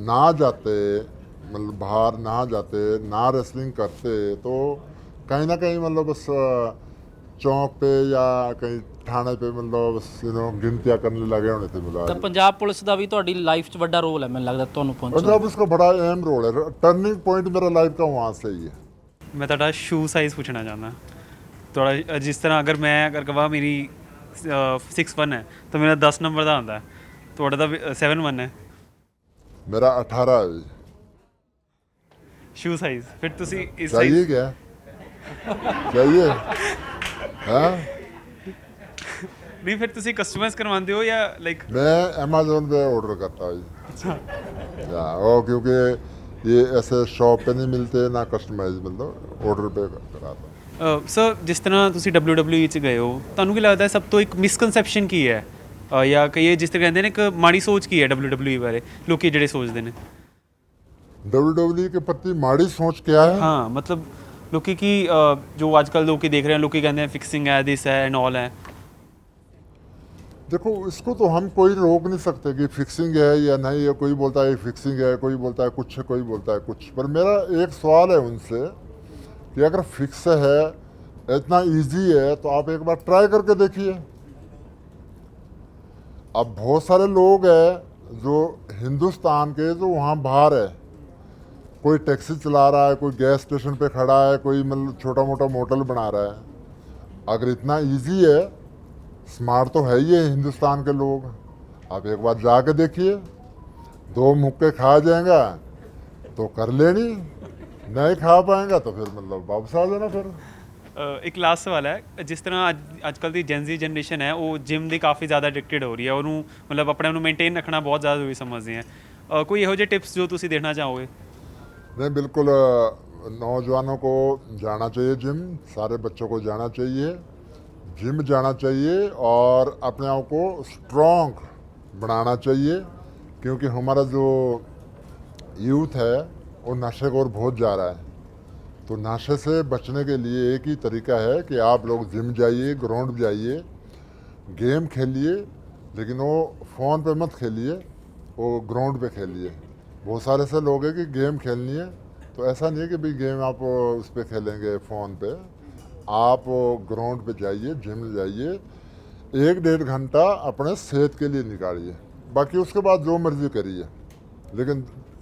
ना जाते, मतलब बाहर ना जाते, ना रेसलिंग करते, तो कहीं ना कहीं मतलब बस चौक पे या कहीं थाने पे मतलब बस गिनतियाँ करने लगे होने थे ਤਾਂ मुलाजिम। ਪੰਜਾਬ ਪੁਲਿਸ ਦਾ ਵੀ ਤੁਹਾਡੀ ਲਾਈਫ 'ਚ ਵੱਡਾ ਰੋਲ ਹੈ ਮੈਨੂੰ ਲੱਗਦਾ ਤੁਹਾਨੂੰ ਪਹੁੰਚਣ पंजाब उसका बड़ा अहम रोल है, टर्निंग पॉइंट मेरा लाइफ का वहाँ से ही है। मैं ਤੁਹਾਡਾ ਸ਼ੂ ਸਾਈਜ਼ ਪੁੱਛਣਾ ਚਾਹੁੰਦਾ ਤੁਹਾਡਾ ਜਿਸ ਤਰ੍ਹਾਂ ਅਗਰ ਕਹਾਂ ਮੇਰੀ 6'1" ਹੈ ਤਾਂ ਮੇਰਾ 10 ਨੰਬਰ ਦਾ ਹੁੰਦਾ ਤੁਹਾਡਾ ਤਾਂ 7'1" ਹੈ मेरा 18 है जी। ਸ਼ੂ ਸਾਈਜ਼ ਫਿਰ ਤੁਸੀਂ ਇਸ चाहिए size- क्या चाहिए हाँ ਨਹੀਂ ਫਿਰ ਤੁਸੀਂ ਕਸਟਮਾਈਜ਼ ਕਰਵਾਉਂਦੇ ਹੋ ਜਾਂ ਲਾਈਕ मैं अमेजोन पे ऑर्डर करता हूँ जी। वो क्योंकि ये ऐसे शॉप पे नहीं मिलते ना कस्टमाइज मिलता, ऑर्डर पे कराता हूँ। ਸਰ ਜਿਸ ਤਰ੍ਹਾਂ ਤੁਸੀਂ WWE 'ਚ ਗਏ ਹੋ ਤੁਹਾਨੂੰ ਕੀ ਲੱਗਦਾ ਸਭ ਤੋਂ ਇੱਕ ਮਿਸਕਨਸੈਪਸ਼ਨ ਕੀ ਹੈ ਜਾਂ ਕਹੀਏ ਜਿਸ ਤਰ੍ਹਾਂ ਕਹਿੰਦੇ ਨੇ ਇੱਕ ਮਾੜੀ ਸੋਚ ਕੀ ਹੈ WWE ਬਾਰੇ ਲੋਕੀ ਜਿਹੜੇ ਸੋਚਦੇ ਨੇ WWE के प्रति माड़ी सोच क्या है? ਹਾਂ ਮਤਲਬ ਲੋਕੀ ਕੀ ਜੋ ਅੱਜ ਕੱਲ੍ਹ ਲੋਕੀ ਦੇਖ ਰਹੇ ਹਨ ਲੋਕੀ ਕਹਿੰਦੇ हैं ਫਿਕਸਿੰग है दिस है एंड ऑल है देखो इसको तो हम कोई रोक नहीं सकते कि फिक्सिंग है या नहीं है। कोई बोलता है फिक्सिंग है, कोई बोलता है कुछ है, कोई बोलता है कुछ। पर मेरा एक सवाल है उनसे कि अगर फिक्स है, इतना इजी है, तो आप एक बार ट्राई करके देखिए। अब बहुत सारे लोग हैं जो हिंदुस्तान के जो वहाँ बाहर है, कोई टैक्सी चला रहा है, कोई गैस स्टेशन पे खड़ा है, कोई मतलब छोटा मोटा मोटल बना रहा है। अगर इतना इजी है, स्मार्ट तो है ही है हिंदुस्तान के लोग। आप एक बार जाके देखिए, 2 मुक्के खा जाएगा तो कर लेनी, नहीं खा पाएगा तो फिर मतलब वापस आ जाना फिर। ਇੱਕ ਲਾਸਟ ਸਵਾਲ ਹੈ ਜਿਸ ਤਰ੍ਹਾਂ ਅੱਜ ਕੱਲ੍ਹ ਦੀ ਜੈਨਜ਼ੀ ਜਨਰੇਸ਼ਨ ਹੈ ਉਹ ਜਿਮ ਦੀ ਕਾਫੀ ਜ਼ਿਆਦਾ ਐਡਿਕਟਿਡ ਹੋ ਰਹੀ ਹੈ ਉਹਨੂੰ ਮਤਲਬ ਆਪਣੇ ਆਪ ਨੂੰ ਮੇਨਟੇਨ ਰੱਖਣਾ ਬਹੁਤ ਜ਼ਿਆਦਾ ਜ਼ਰੂਰੀ ਸਮਝਦੇ ਹੈ ਕੋਈ ਇਹੋ ਜਿਹੇ ਟਿਪਸ ਜੋ ਤੁਸੀਂ ਦੇਣਾ ਚਾਹੋਗੇ नहीं बिल्कुल नौजवानों को जाना चाहिए जिम, सारे बच्चों को जाना चाहिए, जिम जाना चाहिए और अपने आप को स्ट्रॉन्ग बनाना चाहिए। क्योंकि हमारा जो यूथ है वो नशे की ओर बहुत जा रहा है। तो नशे से बचने के लिए एक ही तरीका है कि आप लोग जिम जाइए, ग्राउंड जाइए, गेम खेलिए, लेकिन वो फ़ोन पे मत खेलिए, वो ग्राउंड पे खेलिए। बहुत सारे ऐसे लोग हैं कि गेम खेलनी है, तो ऐसा नहीं है कि भाई गेम आप उस पर खेलेंगे फ़ोन पे। आप ग्राउंड पे जाइए, जिम जाइए, 1-1.5 घंटा अपने सेहत के लिए निकालिए। बाकी उसके बाद जो मर्जी करिए, लेकिन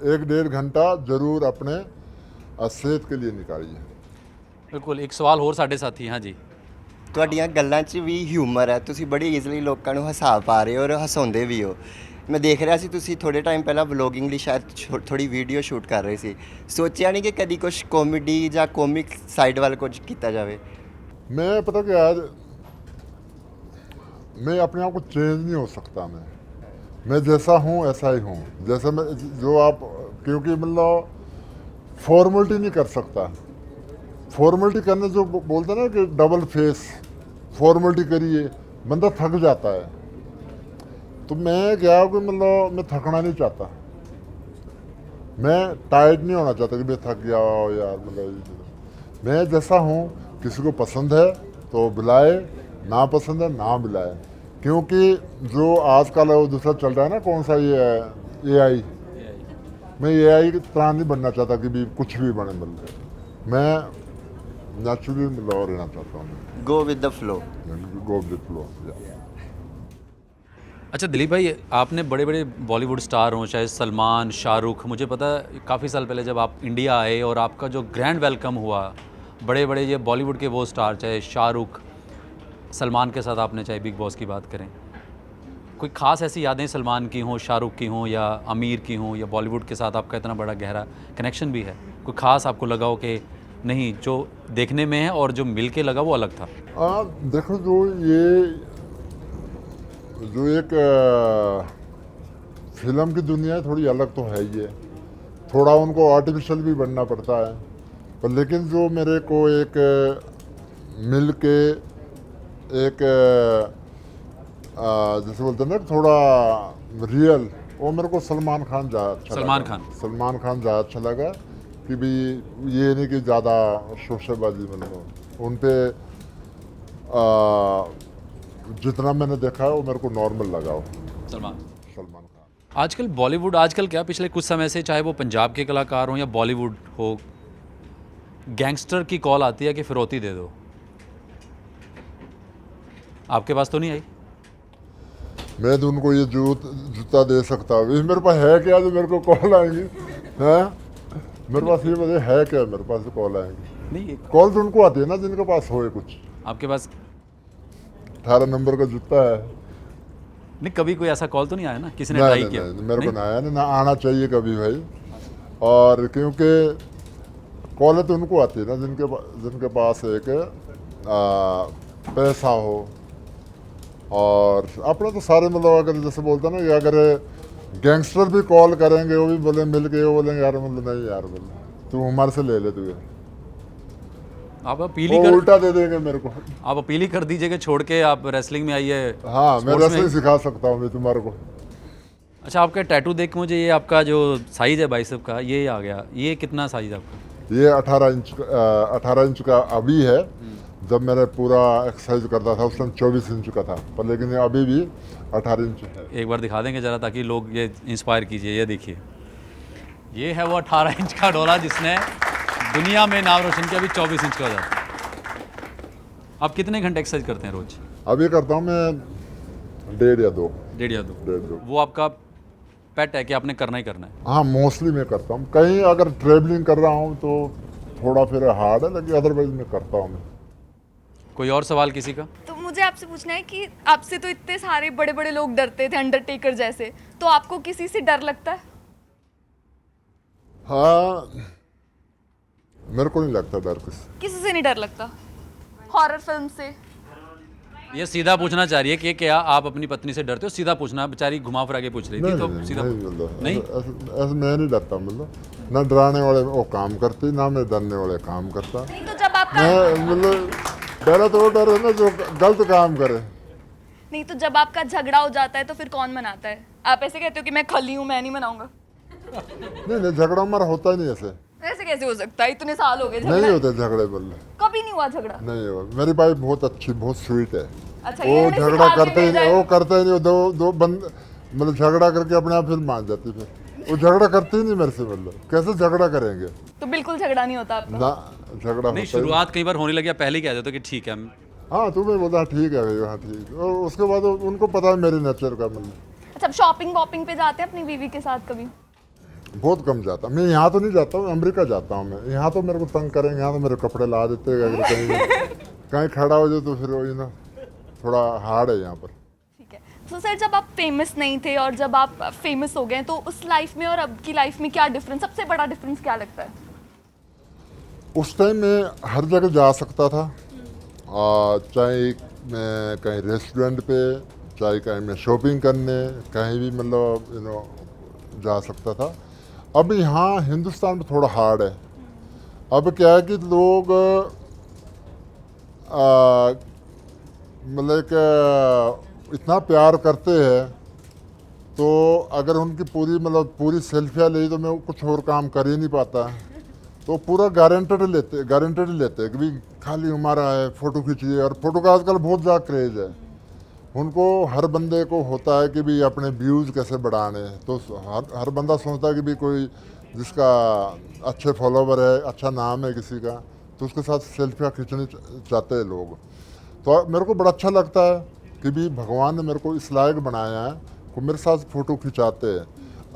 1-1.5 घंटा ज़रूर अपने सेहत के लिए निकालिए। ਬਿਲਕੁਲ ਇੱਕ ਸਵਾਲ ਹੋਰ ਸਾਡੇ ਸਾਥੀ ਹਾਂ ਜੀ ਤੁਹਾਡੀਆਂ ਗੱਲਾਂ 'ਚ ਵੀ ਹਿਊਮਰ ਹੈ, ਤੁਸੀਂ ਬੜੀ ਈਜ਼ੀਲੀ ਲੋਕਾਂ ਨੂੰ ਹਸਾ ਪਾ ਰਹੇ ਹੋ ਔਰ ਹਸਾਉਂਦੇ ਵੀ ਹੋ। ਮੈਂ ਦੇਖ ਰਿਹਾ ਸੀ ਤੁਸੀਂ ਥੋੜ੍ਹੇ ਟਾਈਮ ਪਹਿਲਾਂ ਵਲੋਗਿੰਗ ਲਈ ਸ਼ਾਇਦ ਥੋੜ੍ਹੀ ਵੀਡੀਓ ਸ਼ੂਟ ਕਰ ਰਹੇ ਸੀ, ਸੋਚਿਆ ਨਹੀਂ ਕਿ ਕਦੀ ਕੁਛ ਕਾਮੇਡੀ ਜਾਂ ਕੋਮਿਕ ਸਾਈਡ ਵੱਲ ਕੁਝ ਕੀਤਾ ਜਾਵੇ? मैं पता क्या है, मैं अपने आप को चेंज नहीं हो सकता। मैं जैसा हूँ ऐसा ही हूँ। जैसे मैं जो आप, क्योंकि मतलब फॉर्मेलिटी नहीं कर सकता। फॉर्मेलिटी करने जो बोलते हैं ना कि डबल फेस, फॉर्मेलिटी करिए, बंदा थक जाता है। तो मैं क्या कि मतलब मैं थकना नहीं चाहता, मैं टायर्ड नहीं होना चाहता कि मैं थक गया हो यार। मतलब मैं जैसा हूँ, किसी को पसंद है तो बुलाए, ना पसंद है ना बुलाए। क्योंकि जो आजकल वो दूसरा चल रहा है ना, कौन सा ये AI, मैं AI की तरह नहीं बनना चाहता कि भी कुछ भी बने। मतलब मैं नेचुरली मतलब रहना चाहता हूँ, go with the flow. Go with flow. अच्छा दिलीप भाई, आपने बड़े बड़े बॉलीवुड स्टार हों, चाहे सलमान, शाहरुख, मुझे पता है काफ़ी साल पहले जब आप इंडिया आए और आपका जो ग्रैंड वेलकम हुआ, बड़े बड़े ये बॉलीवुड के वो स्टार, चाहे शाहरुख, सलमान के साथ आपने चाहे बिग बॉस की बात करें, कोई ख़ास ऐसी यादें सलमान की हों, शाहरुख की हों या आमिर की हों, या बॉलीवुड के साथ आपका इतना बड़ा गहरा कनेक्शन भी है, कोई ख़ास आपको लगा हो कि नहीं जो देखने में है और जो मिल के लगा वो अलग था? देखो जो एक फिल्म की दुनिया है, थोड़ी अलग तो है ही है। थोड़ा उनको आर्टिफिशियल भी बनना पड़ता है, पर लेकिन जो मेरे को एक मिल के एक जैसे बोलते हैं ना थोड़ा रियल, वो मेरे को सलमान खान ज़्यादा अच्छा सलमान लगा। खान। सलमान खान ज़्यादा अच्छा लगा कि भी ये नहीं कि ज़्यादा शोशेबाजी मतलब उन पे जितना मैंने देखा है वो मेरे को नॉर्मल लगा हो। सलमान खान आजकल बॉलीवुड, आजकल क्या पिछले कुछ समय से चाहे वो पंजाब के कलाकार हों या बॉलीवुड हो, गैंगस्टर की कॉल आती है कि फिरौती दे दो। आपके पास तो नहीं आई? मैं तो उनको ये जूता दे सकता हूँ। मेरे पास है क्या जो मेरे को कॉल आएंगी? हैं मेरे पास ये वजह है क्या मेरे पास कॉल आएंगी? नहीं, कॉल तो उनको आती है ना जिनके पास होए कुछ। आपके पास 18 नंबर का जूता है। नहीं, कभी कोई ऐसा कॉल तो नहीं आया ना, किसी ने नहीं, ट्राई नहीं, किया? नहीं, मेरे को ना आया ना आना चाहिए कभी भाई। और क्योंकि कॉल तो उनको आती है ना जिनके पास एक पैसा हो। और अपने तो सारे मतलब अगर जैसे बोलते हैं ना कि अगर गैंगस्टर भी कॉल करेंगे वो भी बोले मिल के, वो बोलेंगे यार मतलब नहीं यार बोले तू हमारे से ले ले तुझे, आप अपील ही वो कर उल्टा दे देंगे मेरे को। आप अपील ही कर दीजिए कि छोड़ के आप रेसलिंग में आइए। हाँ मैं स्पोर्ट्स में। रेसलिंग सिखा सकता हूँ मैं तुम्हारे को। अच्छा, आपका टैटू देख के मुझे ये आपका जो साइज़ है बाइसेप का ये आ गया। ये कितना साइज़ है आपका? ये 18 इंच का अभी है। जब मैंने पूरा एक्सरसाइज करता था उस टाइम 24 इंच का था, पर लेकिन ये अभी भी 18 इंच है। एक बार दिखा देंगे ज़रा, ताकि लोग ये इंस्पायर कीजिए। ये देखिए, ये है वो 18 इंच का डोला जिसने दुनिया में नाम रोशन किया। अभी 24 इंच का हो जाता है। आप कितने घंटे एक्सरसाइज करते हैं रोज? अभी करता हूँ मैं 1.5 या 2। 1.5 या 2? 1.5-2। वो आपका पेट है कि आपने करना ही करना है? हाँ मोस्टली मैं करता हूँ। कहीं अगर ट्रेवलिंग कर रहा हूँ तो थोड़ा फिर हार्ड है, लेकिन अदरवाइज मैं करता हूँ मैं। कोई और सवाल किसी का? तो मुझे आपसे पूछना है कि आपसे तो इतने सारे बड़े बड़े लोग डरते थे, अंडरटेकर जैसे, तो आपको किसी से डर लगता है? हाँ मेरे को नहीं लगता डर किसी से नहीं डर लगता? हॉरर फिल्म से? ये सीधा पूछना चाह रही है कि क्या आप अपनी पत्नी से डरते हो? सीधा पूछना, बेचारी घुमा फिरा के पूछ रही थी, तो सीधा नहीं। ऐसे मैं नहीं डरता, मतलब ना डराने वाले वो काम करते ना मैं डरने वाले काम करता। नहीं तो जब आपका मैं मतलब डरा तो वो डर है ना जो गलत काम करे। नहीं तो जब आपका झगड़ा हो जाता है तो फिर कौन मनाता है? आप ऐसे कहते हो कि मैं खली हूँ, मैं नहीं मनाऊंगा? नहीं झगड़ा हमारा होता ही नहीं ऐसे। ऐसे कैसे हो सकता है? इतने साल हो गए नहीं झगड़ा, होते झगड़े बोल। कभी नहीं हुआ झगड़ा? नहीं हुआ। मेरी वाइफ बहुत अच्छी, बहुत स्वीट है। अच्छा, वो ये हमें झगड़ा सिखा के करते ही ले नहीं, जाए। वो करता ही नहीं। दो बंद मतलब झगड़ा करके अपने आप फिर मान जाती। फिर वो झगड़ा करते ही नहीं मेरे से, मतलब कैसे झगड़ा करेंगे? तो बिल्कुल झगड़ा नहीं होता आपका? ना झगड़ा नहीं, होता ही शुरुआत कई बार होने लगी, आप पहले ही कह देते हो कि ठीक है। हाँ तुम्हें बोलता ठीक है भाई, हाँ ठीक। और उसके बाद उनको पता है मेरे नेचर का, मतलब अच्छा, शॉपिंग वॉपिंग पे जाते हैं अपनी बीवी के साथ कभी? बहुत कम जाता। मैं यहाँ तो नहीं जाता हूँ, अमेरिका जाता हूँ मैं। यहाँ तो मेरे को तंग करेंगे, यहाँ तो मेरे कपड़े ला देते हैं। अगर कहीं खड़ा हो जाए तो फिर वही ना थोड़ा हार्ड है यहाँ पर। ठीक है। तो सर जब आप फेमस नहीं थे और जब आप फेमस हो गए तो उस लाइफ में और अब की लाइफ में क्या डिफरेंस, सबसे बड़ा डिफरेंस क्या लगता है? उस टाइम मैं हर जगह जा सकता था, चाहे मैं कहीं रेस्टोरेंट पे, चाहे कहीं मैं शॉपिंग करने, कहीं भी मतलब जा सकता था। अब यहाँ हिंदुस्तान में थोड़ा हार्ड है। अब क्या है कि लोग मतलब इतना प्यार करते हैं, तो अगर उनकी पूरी सेल्फियाँ ली तो मैं कुछ और काम कर ही नहीं पाता। तो पूरा गारंटेड लेते हैं कि भाई खाली हमारा है, फ़ोटो खींचिए। और फोटो का आजकल बहुत ज़्यादा क्रेज़ है। उनको हर बंदे को होता है कि भाई अपने व्यूज़ कैसे बढ़ाने हैं। तो हर बंदा सोचता है कि भाई कोई जिसका अच्छे फॉलोवर है, अच्छा नाम है किसी का, तो उसके साथ सेल्फियाँ खींचनी चाहते हैं लोग। तो मेरे को बड़ा अच्छा लगता है कि भाई भगवान ने मेरे को इस लायक बनाया है कि मेरे साथ फ़ोटो खिंचाते हैं।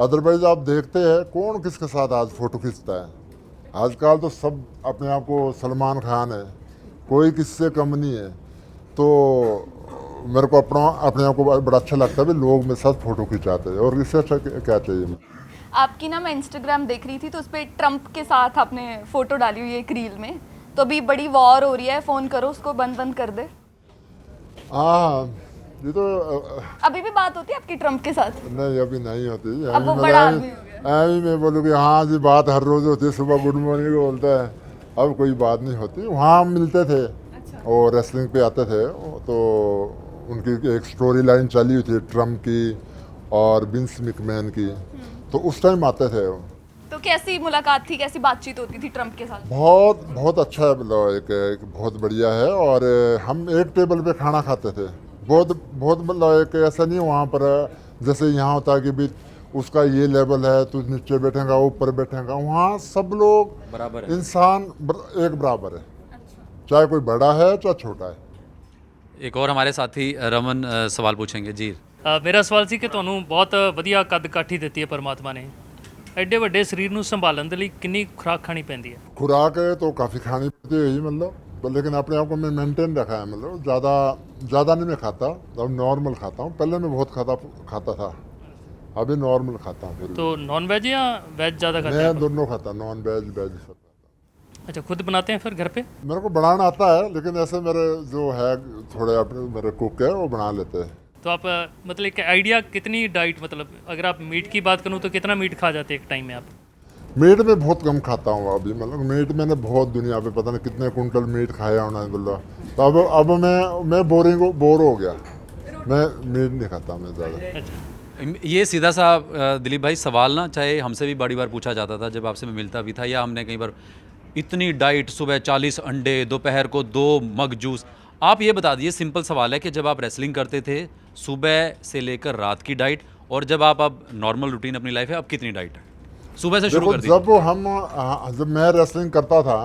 अदरवाइज़ आप देखते हैं कौन किसके साथ आज फ़ोटो खींचता है। आजकल तो सब अपने आप को सलमान खान है, कोई किससे कम नहीं है। तो मेरे को अपने आप को बड़ा अच्छा लगता है कि लोग मेरे साथ फ़ोटो खिंचाते हैं, और इससे अच्छा क्या चाहिए। आपकी ना मैं इंस्टाग्राम देख रही थी तो उस पर ट्रम्प के साथ आपने फोटो डाली हुई है एक रील में। तो अभी बड़ी वॉर हो रही है, फ़ोन करो उसको बंद कर दे। हाँ ये तो अभी भी बात होती है आपकी ट्रम्प के साथ? नहीं अभी नहीं होती। अब वो बड़ा आदमी हो गया। अभी मैं बोलूँ कि हाँ जी बात हर रोज़ होती है, सुबह गुड मॉर्निंग बोलता है। अब कोई बात नहीं होती। वहाँ हम मिलते थे और रेसलिंग पे आते थे, तो उनकी एक स्टोरी लाइन चली हुई थी ट्रम्प की और विंस मैकमैन की, तो उस टाइम आते थे। तो कैसी मुलाकात थी, कैसी बातचीत होती थी ट्रम्प के साथ? बहुत अच्छा है, मतलब एक बहुत बढ़िया है। और हम एक टेबल पे खाना खाते थे। बहुत मतलब एक ऐसा नहीं वहाँ पर जैसे यहाँ होता है कि भी उसका ये लेवल है, तू नीचे बैठेगा ऊपर बैठेगा। वहाँ सब लोग बराबर है, इंसान एक बराबर है। चाहे कोई बड़ा है चाहे छोटा है। एक और हमारे साथी रमन सवाल पूछेंगे जी। ਮੇਰਾ ਸਵਾਲ ਸੀ ਕਿ ਤੁਹਾਨੂੰ ਬਹੁਤ ਵਧੀਆ ਕੱਦ ਕਾਠੀ ਦਿੱਤੀ ਹੈ ਪਰਮਾਤਮਾ ਨੇ। ਐਡੇ ਵੱਡੇ ਸਰੀਰ ਨੂੰ ਸੰਭਾਲਣ ਦੇ ਲਈ ਕਿੰਨੀ ਖੁਰਾਕ ਖਾਣੀ ਪੈਂਦੀ ਹੈ? खुराक है तो काफ़ी खानी पड़ती है, मतलब लेकिन अपने आप को मैं मेंटेन रखा है, मतलब ज़्यादा नहीं मैं खाता, अब नॉर्मल खाता हूँ। पहले मैं बहुत खाता था, अभी नॉर्मल खाता हूँ। फिर भी। तो नॉन वेज या वेज ज़्यादा खाते हैं मैं आप? दोनों खाता, नॉन वेज वेज सब खाता। अच्छा, खुद बनाते हैं फिर घर पे? मेरे को बनाना आता है, लेकिन ऐसे मेरे जो है थोड़े अपने मेरे कुक है वो बना लेते हैं। तो आप मतलब एक आइडिया कितनी डाइट, मतलब अगर आप मीट की बात करूँ तो कितना मीट खा जाते हैं एक टाइम में आप? मीट में बहुत कम खाता हूँ अभी, मतलब मीट मैंने बहुत दुनिया पे पता नहीं कितने कुंटल मीट खाया होना है बोला। तो अब मैं बोर हो गया, मैं मीट नहीं खाता मैं ज़्यादा। ये सीधा सा दिलीप भाई सवाल ना, चाहे हमसे भी बड़ी बार पूछा जाता था जब आपसे मैं मिलता भी था, या हमने कई बार इतनी डाइट, सुबह 40 अंडे, दोपहर को 2 मग जूस। आप ये बता दीजिए, सिंपल सवाल है कि जब आप रेसलिंग करते थे सुबह से लेकर रात की डाइट, और जब आप अब नॉर्मल रूटीन अपनी लाइफ है, अब कितनी डाइट है? सुबह से शुरू देखो कर दीजिए। जब मैं रेसलिंग करता था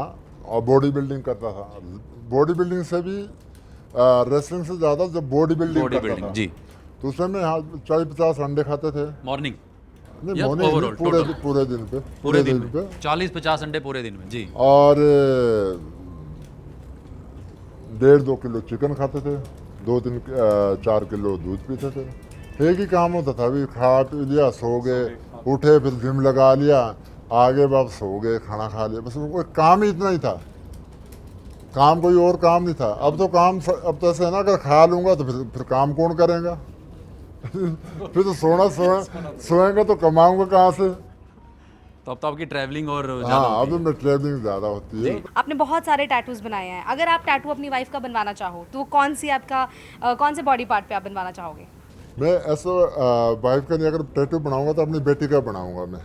और बॉडी बिल्डिंग करता था, बॉडी बिल्डिंग से भी रेसलिंग से ज़्यादा जब बॉडी बिल्डिंग करता था जी, तो उसमें मैं 40-50 अंडे खाते थे। मॉर्निंग नहीं, या morning overall, नहीं, total? पूरे दिन पे, पूरे दिन में 40-50 अंडे पूरे दिन में जी। और 1.5-2 किलो चिकन खाते थे, 2-4 किलो दूध पीते थे। एक ही काम होता था, अभी खा पी लिया, सो गए, उठे, फिर जिम लगा लिया, आगे वापस सो गए, खाना खा लिया, बस कोई काम ही इतना ही था, काम कोई और काम नहीं था। अब तो ऐसे है ना, अगर खा लूँगा तो फिर काम कौन करेगा फिर तो सोएंगे तो कमाऊंगा कहाँ से। तो अब तो आपकी ट्रैवलिंग और ज़्यादा हाँ, होती अब मैं ट्रैवलिंग ज़्यादा होती है। आपने बहुत सारे टैटूज बनाए हैं, अगर आप टैटू अपनी वाइफ का बनवाना चाहो तो वो कौन से बॉडी पार्ट पे आप बनवाना चाहोगे? मैं ऐसा वाइफ का नहीं, अगर टैटू बनाऊंगा तो अपनी बेटी का बनाऊंगा मैं,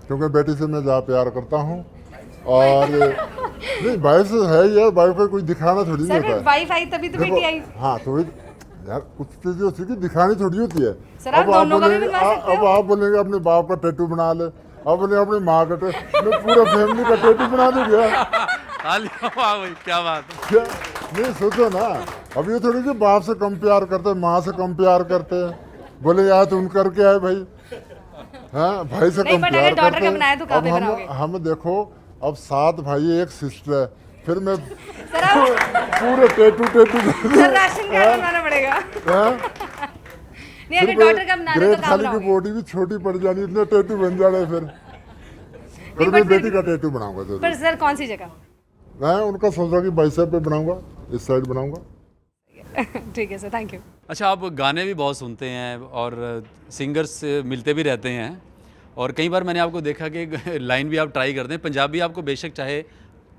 क्योंकि बेटी से मैं ज़्यादा प्यार करता हूँ। और नहीं, वाइफ से है ही है, वाइफ को कोई दिखाना थोड़ी नहीं होता सर है। वाइफ आई तभी तो बेटी आई। हाँ, तो यार कुछ चीज़ें होती है कि दिखानी थोड़ी होती है। सर, आप दोनों का भी बनवा सकते हो। अब आप बोलेंगे अपने बाप का टैटू बना ले, अब बोले अपनी माँ का टैटू, मैं पूरा फैमिली का टैटू बना दूंगा। वाह भाई, क्या बात है। क्या नहीं, सोचो ना, अब ये थोड़ी कि बाप से कम प्यार करते हैं, माँ से कम प्यार करते हैं, बोले यार तुम करके आए भाई, हाँ भाई से नहीं, कम but प्यार अगर daughter करते का बनाया तो हैं। कहाँ अब पे बनाओगे? हम देखो, अब 7 भाई, 1 सिस्टर है, फिर मैं सर आप पूरे टैटू सर राशन कार्ड बनवाना पड़ेगा। नहीं, अगर डॉटर का बनाना ग्रेट तो कहाँ खाली की बनाओगे? बॉडी भी छोटी पड़ जानी, इतने टैटू बन जाने फिर मैं बेटी का टैटू बनाऊंगा जरूर। पर सर कौन सी जगह? मैं उनका सोच रहा कि बाइसेप पे बनाऊंगा, इस साइड बनाऊंगा। ठीक है सर, थैंक यू। अच्छा, आप गाने भी बहुत सुनते हैं और सिंगर्स से मिलते भी रहते हैं, और कई बार मैंने आपको देखा कि लाइन भी आप ट्राई करते हैं। पंजाबी आपको बेशक चाहे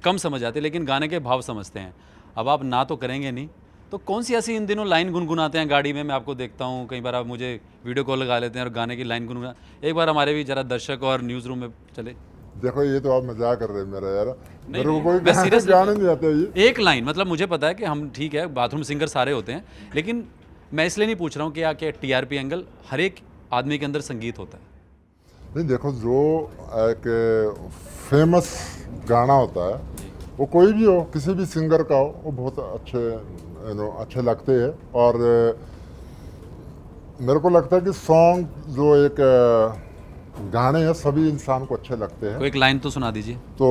कम समझ आते, लेकिन गाने के भाव समझते हैं। अब आप ना तो करेंगे नहीं, तो कौन सी ऐसी इन दिनों लाइन गुनगुनाते हैं गाड़ी में? मैं आपको देखता हूँ कई बार आप मुझे वीडियो कॉल लगा लेते हैं और गाने की लाइन गुनगुना। एक बार हमारे भी जरा दर्शक और न्यूज़ रूम में चले। देखो, ये तो आप मजाक कर रहे हैं मेरा यार, मेरे को कोई मैं seriously गाने नहीं आता ये। एक लाइन, मतलब मुझे पता है कि हम ठीक है बाथरूम सिंगर सारे होते हैं, लेकिन मैं इसलिए नहीं पूछ रहा हूँ कि क्या TRP एंगल, हर एक आदमी के अंदर संगीत होता है। नहीं, देखो, जो एक फेमस गाना होता है वो कोई भी हो, किसी भी सिंगर का हो, वो बहुत अच्छे लगते हैं। और मेरे को लगता है कि सॉन्ग जो एक गाने हैं सभी इंसान को अच्छे लगते हैं। तो एक लाइन तो सुना दीजिए। तो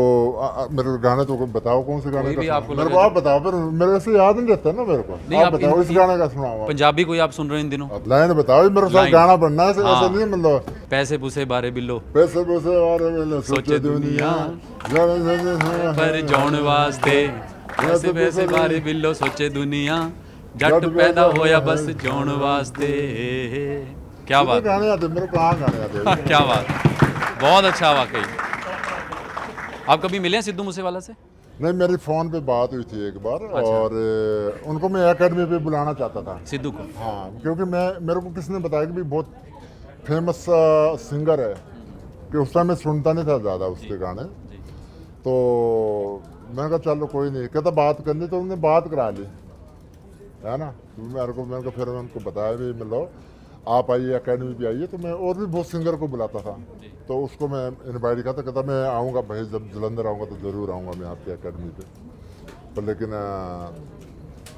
मेरे गाने तो बताओ कौन से गाने कोई का भी सुनाऊं? आपको मेरे लगे को आप बताओ, फिर मेरे से याद नहीं रहता ना मेरे को। नहीं, आप आप बताओ इस गाने का सुनाओ। पंजाबी कोई आप सुन रहे हो इन दिनों? लाइन बताओ, मेरे साथ लाइन। गाना बनना है, ऐसे हाँ। नहीं, मतलब पैसे पूसे बारे बिल्लो पैसे और सोचे दुनिया पर जाने वास्ते, पैसे पैसे बारे बिल्लो सोचे दुनिया, जट पैदा होया बस जाने वास्ते। क्या बात, गाने आते मेरे को, कहाँ गाने आते क्या बात, बहुत अच्छा वाकई। आप कभी मिले हैं सिद्धू मूसेवाला से? नहीं, मेरी फ़ोन पे बात हुई थी एक बार, और उनको मैं एकेडमी पे बुलाना चाहता था, सिद्धू को? हाँ, क्योंकि मेरे को किसी ने बताया कि भी बहुत फेमस सिंगर है, कि उस टाइम मैं सुनता नहीं था ज़्यादा उसके गाने। तो मैंने कहा चलो कोई नहीं, कहता बात करनी, तो उन्होंने बात करा ली, है ना। मेरे को फिर मैं उनको बताया भी, मतलब आप आइए एकेडमी पे आइए। तो मैं और भी बहुत सिंगर को बुलाता था, तो उसको मैं इनवाइट करता, कहता मैं आऊँगा भाई, जब जलंधर आऊँगा तो ज़रूर आऊँगा मैं आपकी एकेडमी पे। पर लेकिन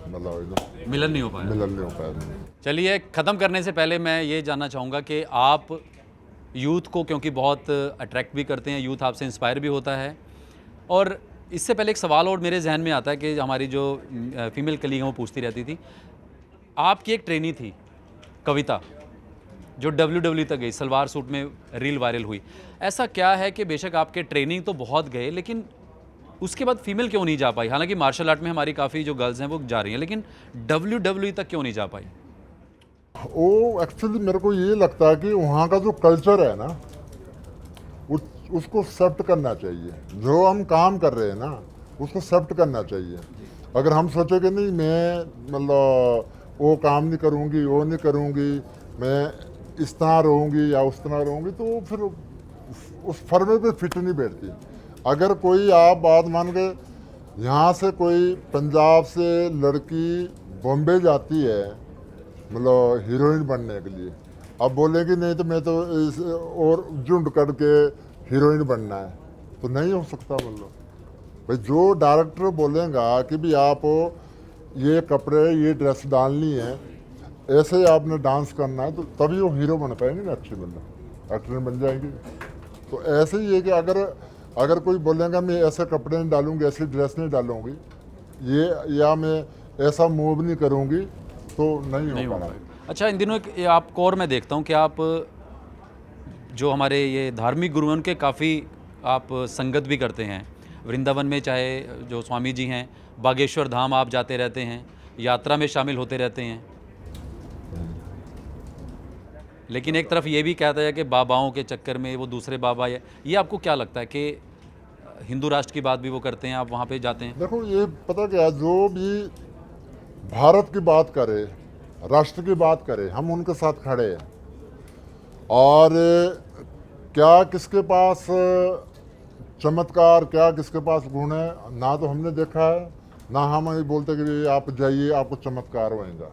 मतलब मिलन नहीं हो पाया। मिलन नहीं हो पाया। चलिए, ख़त्म करने से पहले मैं ये जानना चाहूँगा कि आप यूथ को, क्योंकि बहुत अट्रैक्ट भी करते हैं, यूथ आपसे इंस्पायर भी होता है, और इससे पहले एक सवाल और मेरे जहन में आता है कि हमारी जो फीमेल कलीग हैं वो पूछती रहती थी, आपकी एक ट्रेनी थी कविता जो WWE तक गई, सलवार सूट में रील वायरल हुई। ऐसा क्या है कि बेशक आपके ट्रेनिंग तो बहुत गए, लेकिन उसके बाद फीमेल क्यों नहीं जा पाई? हालांकि मार्शल आर्ट में हमारी काफ़ी जो गर्ल्स हैं वो जा रही हैं, लेकिन WWE तक क्यों नहीं जा पाई? वो एक्चुअली मेरे को ये लगता है कि वहाँ का जो कल्चर है ना उसको एक्सेप्ट करना चाहिए। जो हम काम कर रहे हैं ना उसको एक्सेप्ट करना चाहिए। अगर हम सोचे कि नहीं मैं मतलब वो काम नहीं करूँगी, वो नहीं करूँगी, मैं इस तरह रहूँगी या उस तरह रहूँगी, तो फिर उस फर्मे पे फिट नहीं बैठती। अगर कोई आप बात मान के यहाँ से कोई पंजाब से लड़की बॉम्बे जाती है मतलब हीरोइन बनने के लिए, अब बोलेगी नहीं तो मैं तो इस और झुंड करके हीरोइन बनना है, तो नहीं हो सकता। मतलब भाई जो डायरेक्टर बोलेगा कि भी आप ये कपड़े ये ड्रेस डालनी है, ऐसे ही आपने डांस करना है, तो तभी वो हीरो बन पाएंगे ना, अच्छी मतलब एक्टर बन जाएंगे। तो ऐसे ही है कि अगर कोई बोलेगा मैं ऐसे कपड़े नहीं डालूंगी, ऐसी ड्रेस नहीं डालूंगी, ये या मैं ऐसा मूव नहीं करूंगी, तो नहीं हो पाएगा। अच्छा, इन दिनों एक आपको और मैं देखता हूँ कि आप जो हमारे ये धार्मिक गुरु हैं उनके काफ़ी आप संगत भी करते हैं। वृंदावन में चाहे जो स्वामी जी हैं, बागेश्वर धाम आप जाते रहते हैं, यात्रा में शामिल होते रहते हैं। लेकिन एक तरफ ये भी कहता है कि बाबाओं के चक्कर में वो दूसरे बाबा है, ये आपको क्या लगता है कि हिंदू राष्ट्र की बात भी वो करते हैं, आप वहाँ पे जाते हैं? देखो ये पता क्या, जो भी भारत की बात करे, राष्ट्र की बात करे, हम उनके साथ खड़े हैं। और क्या किसके पास चमत्कार, क्या किसके पास गुण है, ना तो हमने देखा है, ना हम ये बोलते कि आप जाइए आपको चमत्कार होएगा।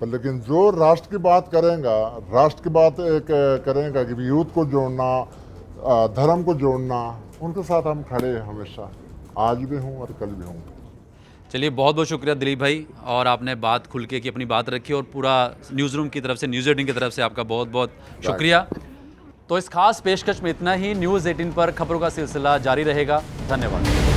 पर लेकिन जो राष्ट्र की बात करेगा, राष्ट्र की बात करेगा कि यूथ को जोड़ना, धर्म को जोड़ना, उनके साथ हम खड़े हैं हमेशा, आज भी हूँ और कल भी हूँ। चलिए, बहुत बहुत शुक्रिया दिलीप भाई, और आपने बात खुल के की अपनी बात रखी, और पूरा न्यूज़ रूम की तरफ से, न्यूज़ 18 की तरफ से आपका बहुत बहुत शुक्रिया। तो इस खास पेशकश में इतना ही। न्यूज़ 18 पर खबरों का सिलसिला जारी रहेगा। धन्यवाद।